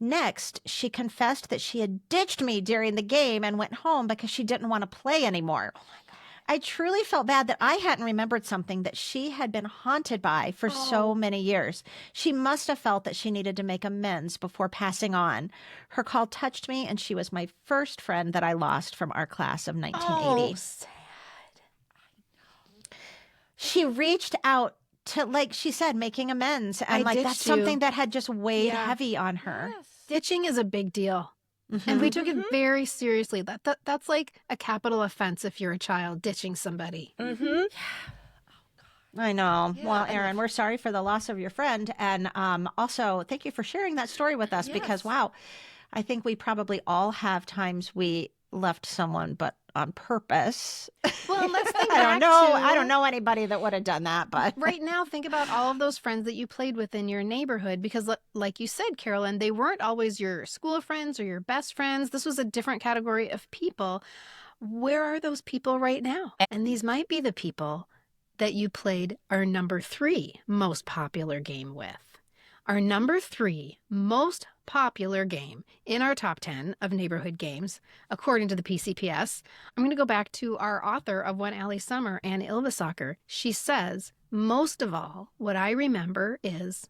Speaker 3: Next, she confessed that she had ditched me during the game and went home because she didn't want to play anymore. Oh my God. I truly felt bad that I hadn't remembered something that she had been haunted by for so many years. She must have felt that she needed to make amends before passing on. Her call touched me, and she was my first friend that I lost from our class of 1980.
Speaker 2: Oh, sad.
Speaker 3: She reached out to, like she said, making amends. And that's something that had just weighed heavy on her.
Speaker 2: Yes. Ditching is a big deal. Mm-hmm. And we took it very seriously. That's like a capital offense if you're a child, ditching somebody.
Speaker 4: Mm-hmm.
Speaker 3: Yeah. I know. Yeah, well, Erin, we're sorry for the loss of your friend. And also, thank you for sharing that story with us because, wow, I think we probably all have times we left someone, but on purpose.
Speaker 2: Well, let's think
Speaker 3: I don't know anybody that would have done that, but
Speaker 2: right now, think about all of those friends that you played with in your neighborhood, because like you said, Carolyn, they weren't always your school friends or your best friends. This was a different category of people. Where are those people right now? And these might be the people that you played our number 3 most popular game with. Our number 3 most popular game in our top 10 of neighborhood games, according to the PCPS. I'm going to go back to our author of One Alley Summer, Anne Ilvesacker. She says, most of all, what I remember is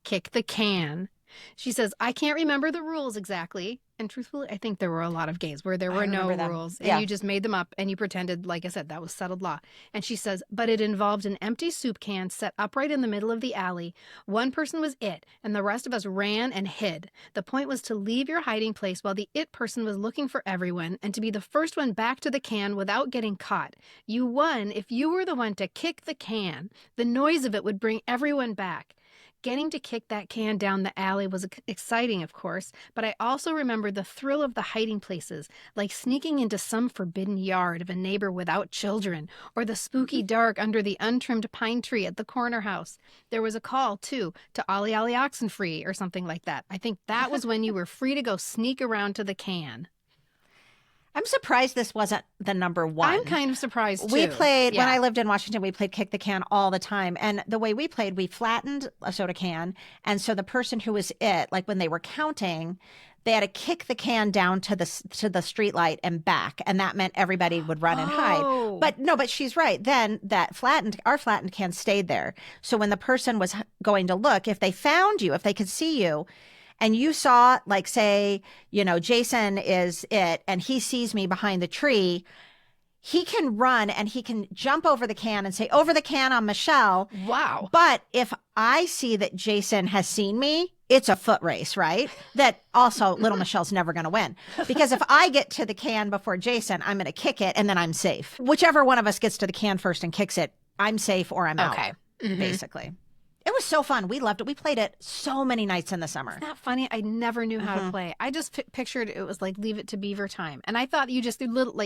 Speaker 2: kick the can. She says, I can't remember the rules exactly. And truthfully, I think there were a lot of games where there were no rules and you just made them up and you pretended, like I said, that was settled law. And she says, but it involved an empty soup can set upright in the middle of the alley. One person was it and the rest of us ran and hid. The point was to leave your hiding place while the it person was looking for everyone and to be the first one back to the can without getting caught. You won if you were the one to kick the can. The noise of it would bring everyone back. Getting to kick that can down the alley was exciting, of course, but I also remember the thrill of the hiding places, like sneaking into some forbidden yard of a neighbor without children, or the spooky dark under the untrimmed pine tree at the corner house. There was a call, too, to Ollie Ollie Oxenfree or something like that. I think that was when you were free to go sneak around to the can.
Speaker 3: I'm surprised this wasn't the number 1.
Speaker 2: I'm kind of surprised, too.
Speaker 3: We played, when I lived in Washington, we played kick the can all the time. And the way we played, we flattened a soda can. And so the person who was it, like when they were counting, they had to kick the can down to the street light and back. And that meant everybody would run and hide. But she's right. Then our flattened can stayed there. So when the person was going to look, if they found you, if they could see you, and you saw, like, say, Jason is it, and he sees me behind the tree, he can run and he can jump over the can and say, over the can on Michelle.
Speaker 2: Wow.
Speaker 3: But if I see that Jason has seen me, it's a foot race, right? That also little Michelle's never going to win. Because if I get to the can before Jason, I'm going to kick it and then I'm safe. Whichever one of us gets to the can first and kicks it, I'm safe or I'm out, basically. It was so fun. We loved it. We played it so many nights in the summer.
Speaker 2: Isn't that funny? I never knew how to play. I just pictured it was like Leave It to Beaver time. And I thought you just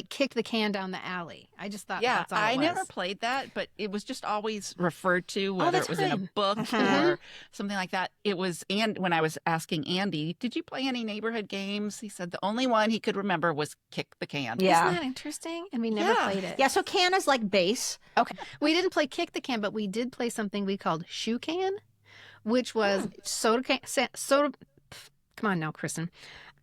Speaker 2: kicked the can down the alley. I just thought that's all it was.
Speaker 4: I never played that, but it was just always referred to, whether it was in a book or something like that. It was, and when I was asking Andy, did you play any neighborhood games? He said the only one he could remember was kick the can.
Speaker 2: Yeah. Isn't that interesting? And we never played it.
Speaker 3: Yeah, so can is like base.
Speaker 2: Okay. We didn't play kick the can, but we did play something we called shoe can, which was soda. Come on now, Kristin.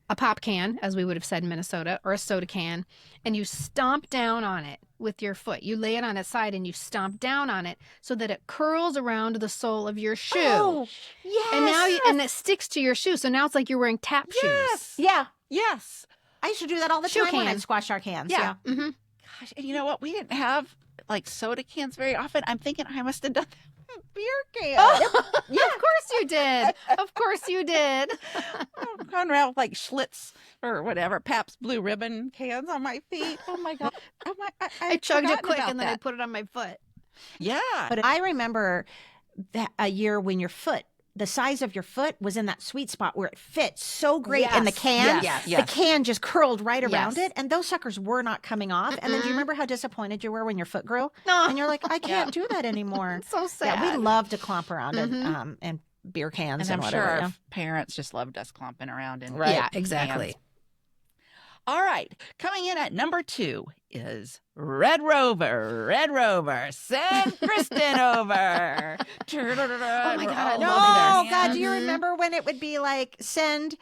Speaker 2: A pop can, as we would have said in Minnesota, or a soda can, and you stomp down on it with your foot. You lay it on its side and you stomp down on it so that it curls around the sole of your shoe.
Speaker 3: Oh, yes.
Speaker 2: And it sticks to your shoe. So now it's like you're wearing tap shoes.
Speaker 3: Yeah.
Speaker 4: Yes.
Speaker 3: I used to do that all the time when I'd squash our cans.
Speaker 2: Yeah.
Speaker 3: Mm-hmm.
Speaker 4: Gosh, and you know what? We didn't have like soda cans very often. I'm thinking I must have done that. Beer can.
Speaker 2: Oh, yeah, of course you did. Of course you did.
Speaker 4: I've gone around with like Schlitz or whatever, Pabst Blue Ribbon cans on my feet. Oh my God.
Speaker 2: I chugged it quick and then I put it on my foot.
Speaker 4: Yeah.
Speaker 3: But I remember that a year when the size of your foot was in that sweet spot where it fit so great in the can.
Speaker 4: Yes.
Speaker 3: The can just curled right around it. And those suckers were not coming off. And then do you remember how disappointed you were when your foot grew?
Speaker 2: No.
Speaker 3: And you're like, I can't do that anymore.
Speaker 2: So sad.
Speaker 3: Yeah, we love to clomp around and beer cans and
Speaker 4: I'm
Speaker 3: whatever.
Speaker 4: sure our parents just loved us clomping around.
Speaker 2: Yeah, exactly.
Speaker 4: Cans. All right. Coming in at number 2 is Red Rover. Red Rover. Send Kristin over.
Speaker 2: Oh my God.
Speaker 3: No, God, do you remember when it would be like send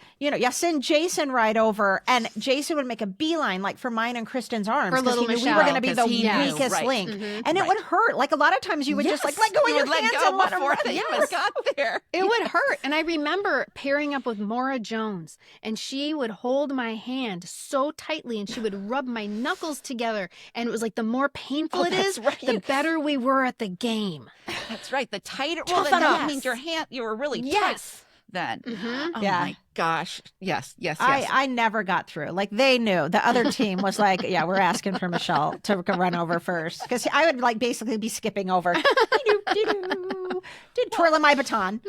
Speaker 3: Jason right over, and Jason would make a beeline like for mine and Kristin's arms
Speaker 2: for little
Speaker 3: because
Speaker 2: Michelle,
Speaker 3: we were going to be the
Speaker 4: knew,
Speaker 3: weakest link, and it would hurt. Like a lot of times you would just like let go of your hands and let
Speaker 4: before they even got there.
Speaker 2: It would hurt. And I remember pairing up with Maura Jones, and she would hold my hand so tightly, and she would rub my knuckles together, and it was like the more painful it is, the better we were at the game.
Speaker 4: That's right. The tighter. Well, then that means you were really tight then. Oh my gosh. Yes.
Speaker 3: I never got through. Like they knew. The other team was like, yeah, we're asking for Michelle to run over first. Because I would like basically be skipping over. Twirling my baton.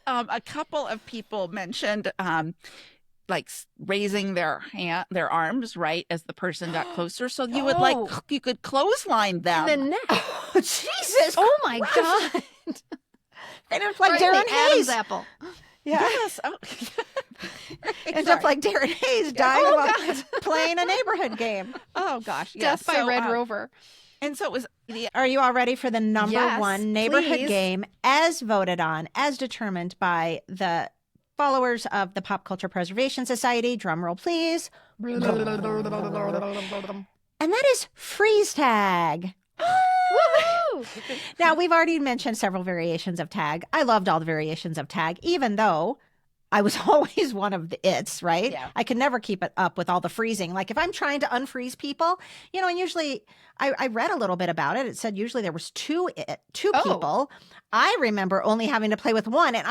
Speaker 4: A couple of people mentioned like raising their arms right as the person got closer, so you would like you could clothesline them.
Speaker 2: The neck.
Speaker 3: Oh, Jesus!
Speaker 2: Oh my God!
Speaker 3: End up like Darren Hayes.
Speaker 2: Adam's apple.
Speaker 3: Yeah.
Speaker 4: Yes. Oh.
Speaker 3: End up like Darren Hayes dying while playing a neighborhood game.
Speaker 4: Oh gosh. Yes.
Speaker 2: Death by Red Rover.
Speaker 4: And so it was.
Speaker 3: Are you all ready for the number
Speaker 2: Yes,
Speaker 3: one neighborhood
Speaker 2: please.
Speaker 3: game as voted on, as determined by the followers of the Pop Culture Preservation Society? Drum roll, please. And that is Freezetag.
Speaker 2: Woohoo!
Speaker 3: Now, we've already mentioned several variations of tag. I loved all the variations of tag, even though I was always one of the its, right?
Speaker 2: Yeah.
Speaker 3: I could never keep it up with all the freezing. Like if I'm trying to unfreeze people, and usually I read a little bit about it. It said usually there was two people. I remember only having to play with one. And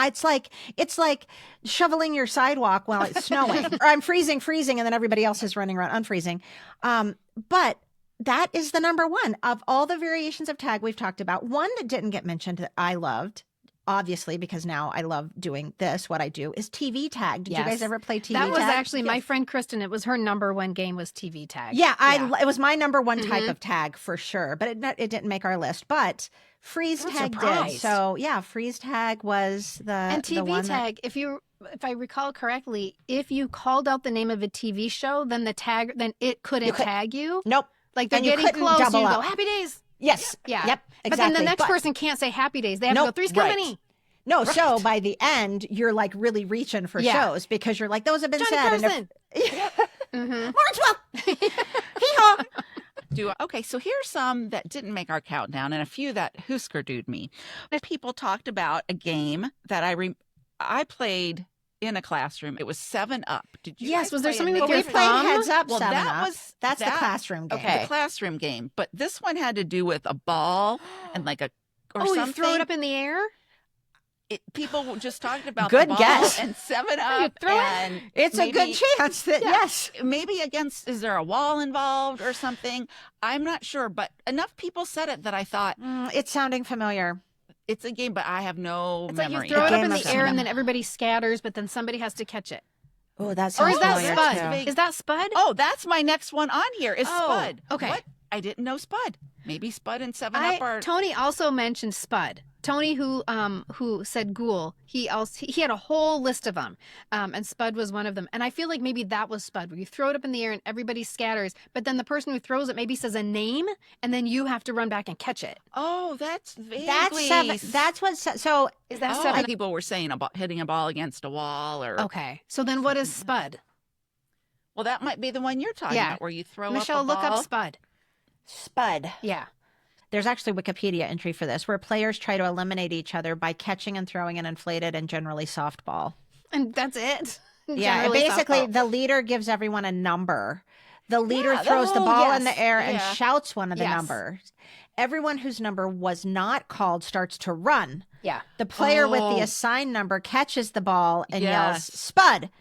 Speaker 3: it's like shoveling your sidewalk while it's snowing. Or I'm freezing, and then everybody else is running around unfreezing. But that is the number one of all the variations of tag we've talked about. One that didn't get mentioned that I loved, obviously, because now I love doing this, what I do, is TV tag. Did you guys ever play TV tag?
Speaker 2: That was actually my friend Kristin. It was her number one game was TV tag.
Speaker 3: Yeah, it was my number one type of tag for sure, but it didn't make our list. But Freezetag did. So yeah, Freezetag was
Speaker 2: and TV tag. If I recall correctly, if you called out the name of a TV show, then it couldn't tag you.
Speaker 3: Nope.
Speaker 2: Like they're getting close, and you go, Happy Days.
Speaker 3: Yes.
Speaker 2: Yeah.
Speaker 3: Yep. Exactly.
Speaker 2: But then the next person can't say Happy Days. They have to go Three's Company.
Speaker 3: No, so by the end, you're like really reaching for shows because you're like, those have been
Speaker 2: Johnny
Speaker 3: said.
Speaker 2: Carson.
Speaker 3: Marchwell. Hee-haw.
Speaker 4: Okay, so here's some that didn't make our countdown and a few that Husker-dude me. People talked about a game that I played in a classroom. It was 7-Up. Did you?
Speaker 2: Yes,
Speaker 4: guys
Speaker 2: was there
Speaker 4: play
Speaker 2: something
Speaker 4: it?
Speaker 2: with
Speaker 3: We
Speaker 2: your
Speaker 3: played
Speaker 2: thumb?
Speaker 3: Heads Up,
Speaker 4: Well,
Speaker 3: 7-Up. That's the classroom game.
Speaker 4: Okay, the classroom game. But this one had to do with a ball and like something.
Speaker 2: You throw it up in the air?
Speaker 4: People just talked about
Speaker 3: Good
Speaker 4: the ball
Speaker 3: guess.
Speaker 4: and 7-Up.
Speaker 2: throw it?
Speaker 4: And
Speaker 3: It's a good chance that, yes.
Speaker 4: Maybe is there a wall involved or something? I'm not sure, but enough people said it that I thought,
Speaker 3: It's sounding familiar.
Speaker 4: it's a game, but I have no
Speaker 2: It's like
Speaker 4: memory.
Speaker 2: you throw it up in
Speaker 3: game
Speaker 2: the
Speaker 3: of
Speaker 2: air and
Speaker 3: some-
Speaker 2: then everybody scatters, but then somebody has to catch it.
Speaker 3: Oh, that
Speaker 2: Or
Speaker 3: sounds
Speaker 2: is that
Speaker 3: familiar,
Speaker 2: Spud?
Speaker 3: too.
Speaker 2: Is that Spud?
Speaker 4: Oh, that's my next one on here is Spud.
Speaker 2: Okay.
Speaker 4: What? I didn't know Spud. Maybe Spud and 7-Up are...
Speaker 2: Tony also mentioned Spud. Tony, who said Ghoul, he had a whole list of them, and Spud was one of them. And I feel like maybe that was Spud, where you throw it up in the air and everybody scatters, but then the person who throws it maybe says a name, and then you have to run back and catch it.
Speaker 4: Oh, that's vaguely...
Speaker 3: That's 7. That's what... So
Speaker 2: Is that
Speaker 4: Oh,
Speaker 2: 7?
Speaker 4: people were saying about hitting a ball against a wall or...
Speaker 2: Okay, so then what is Spud?
Speaker 4: Well, that might be the one you're talking about, where you throw
Speaker 2: Michelle,
Speaker 4: up a ball.
Speaker 2: look up Spud.
Speaker 3: Spud.
Speaker 2: Yeah.
Speaker 3: There's actually a Wikipedia entry for this, where players try to eliminate each other by catching and throwing an inflated and generally soft ball.
Speaker 2: And that's it.
Speaker 3: Yeah, and
Speaker 2: Generally
Speaker 3: basically
Speaker 2: softball.
Speaker 3: the leader gives everyone a number. The leader throws the ball in the air and shouts one of the numbers. Everyone whose number was not called starts to run.
Speaker 2: Yeah.
Speaker 3: The player with the assigned number catches the ball and yells, Spud.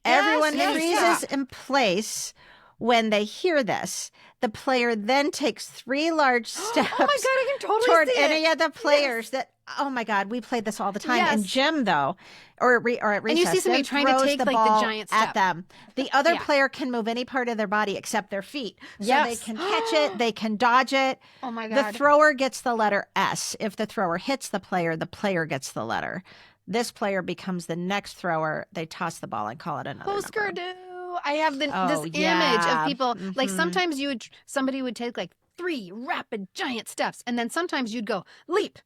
Speaker 3: Everyone freezes in place when they hear this. The player then takes 3 large steps
Speaker 2: Oh my God, I can totally
Speaker 3: toward
Speaker 2: see it.
Speaker 3: any of the players that, oh my God, we played this all the time.
Speaker 2: Yes.
Speaker 3: In gym, though, or at recess,
Speaker 2: And you see somebody
Speaker 3: then
Speaker 2: trying to
Speaker 3: throws
Speaker 2: take,
Speaker 3: the
Speaker 2: like, the
Speaker 3: ball
Speaker 2: giant
Speaker 3: at
Speaker 2: step.
Speaker 3: them. The other
Speaker 2: Yeah.
Speaker 3: player can move any part of their body except their feet. So
Speaker 2: Yes.
Speaker 3: they can catch it, they can dodge it.
Speaker 2: Oh my
Speaker 3: The
Speaker 2: God.
Speaker 3: thrower gets the letter S. If the thrower hits the player gets the letter. This player becomes the next thrower. They toss the ball and call it another number.
Speaker 2: Husker-du. I have this image
Speaker 3: yeah.
Speaker 2: of people, like
Speaker 3: Mhm.
Speaker 2: sometimes somebody would take like 3 rapid giant steps, and then sometimes you'd go, leap,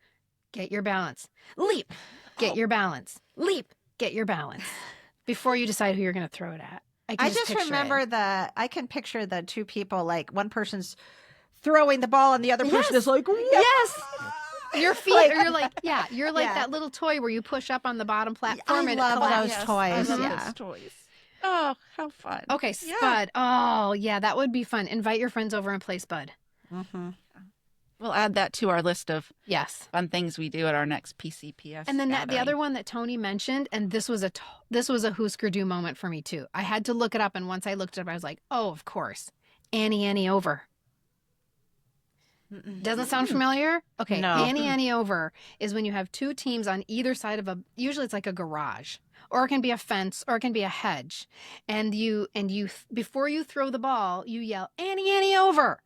Speaker 2: get your balance, leap, get your balance, leap, get your balance, before you decide who you're going to throw it at.
Speaker 3: I just remember I can picture the two people, like one person's throwing the ball and the other person is like,
Speaker 2: yes. Your feet,
Speaker 3: Like-
Speaker 2: or you're like, you're like
Speaker 3: Yeah.
Speaker 2: that little toy where you push up on the bottom platform
Speaker 3: I
Speaker 2: and
Speaker 3: love
Speaker 2: collapse.
Speaker 3: those toys.
Speaker 4: I love
Speaker 3: Yeah.
Speaker 4: those toys. Oh, how fun.
Speaker 2: Okay,
Speaker 4: Yeah.
Speaker 2: Spud. Oh, yeah, that would be fun. Invite your friends over and play Spud.
Speaker 3: Mm-hmm.
Speaker 4: We'll add that to our list of
Speaker 2: Yes.
Speaker 4: fun things we do at our next PCPS.
Speaker 2: And then the
Speaker 4: gathering.
Speaker 2: other one that Tony mentioned, and this was a Husker-du moment for me too. I had to look it up, and once I looked it up, I was like, oh, of course, Annie over. Doesn't sound familiar? Okay,
Speaker 3: No.
Speaker 2: Annie over is when you have two teams on either side of usually it's like a garage, or it can be a fence, or it can be a hedge. And you before you throw the ball, you yell, Annie over.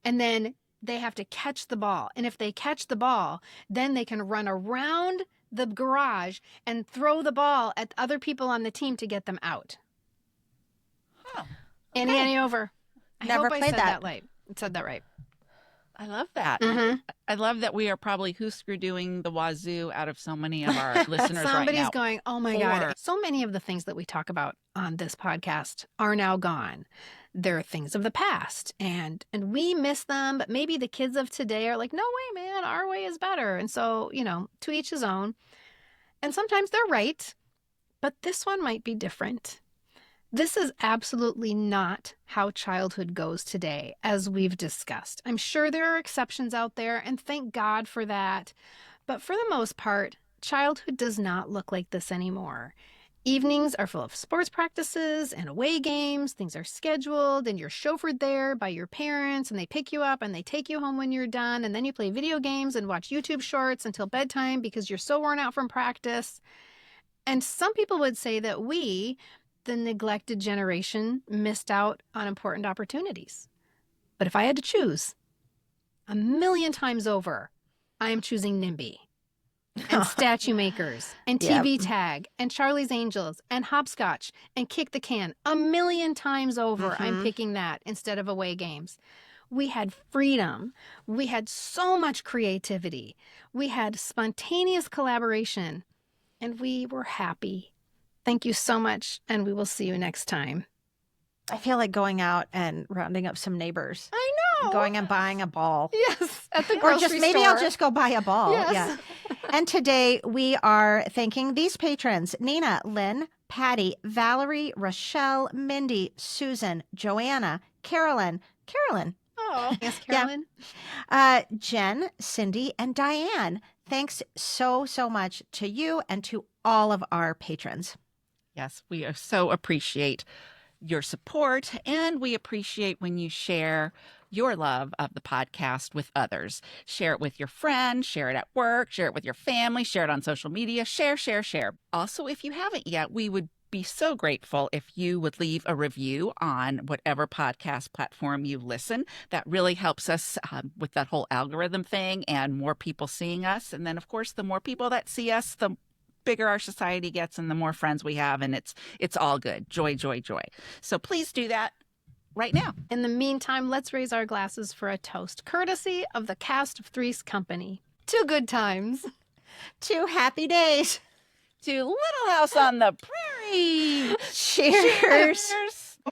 Speaker 2: And then they have to catch the ball. And if they catch the ball, then they can run around the garage and throw the ball at other people on the team to get them out.
Speaker 4: Huh.
Speaker 2: Annie over.
Speaker 3: Never
Speaker 2: I hope
Speaker 3: played
Speaker 2: I
Speaker 3: that.
Speaker 2: said that right.
Speaker 4: I love that.
Speaker 2: Mm-hmm.
Speaker 4: I love that we are probably doing the wazoo out of so many of our listeners right now.
Speaker 2: Somebody's going, oh my God. So many of the things that we talk about on this podcast are now gone. They're things of the past and we miss them, but maybe the kids of today are like, no way, man, our way is better. And so, to each his own. And sometimes they're right, but this one might be different. This is absolutely not how childhood goes today, as we've discussed. I'm sure there are exceptions out there, and thank God for that. But for the most part, childhood does not look like this anymore. Evenings are full of sports practices and away games. Things are scheduled, and you're chauffeured there by your parents, and they pick you up and they take you home when you're done, and then you play video games and watch YouTube shorts until bedtime because you're so worn out from practice. And some people would say that we, the neglected generation, missed out on important opportunities. But if I had to choose, 1,000,000 times over, I am choosing NIMBY and Statue Makers and TV Tag and Charlie's Angels and Hopscotch and Kick the Can. 1,000,000 times over, I'm picking that instead of away games. We had freedom. We had so much creativity. We had spontaneous collaboration, and we were happy. Thank you so much, and we will see you next time.
Speaker 3: I feel like going out and rounding up some neighbors.
Speaker 2: I know.
Speaker 3: Going and buying a ball.
Speaker 2: Yes, at the grocery store.
Speaker 3: Maybe I'll just go buy a ball.
Speaker 2: Yes.
Speaker 3: Yeah. And today we are thanking these patrons: Nina, Lynn, Patty, Valerie, Rochelle, Mindy, Susan, Joanna, Carolyn.
Speaker 2: Oh, yes, Carolyn.
Speaker 3: Jen, Cindy, and Diane. Thanks so much to you and to all of our patrons.
Speaker 4: Yes, we so appreciate your support, and we appreciate when you share your love of the podcast with others. Share it with your friends, share it at work, share it with your family, share it on social media, share. Also, if you haven't yet, we would be so grateful if you would leave a review on whatever podcast platform you listen. That really helps us with that whole algorithm thing and more people seeing us. And then, of course, the more people that see us, the bigger our society gets and the more friends we have, and it's all good. Joy. So please do that right now.
Speaker 2: In the meantime, let's raise our glasses for a toast, courtesy of the cast of Three's Company. 2 good times.
Speaker 3: 2 happy days.
Speaker 4: To Little House on the Prairie.
Speaker 3: Cheers.
Speaker 4: Cheers.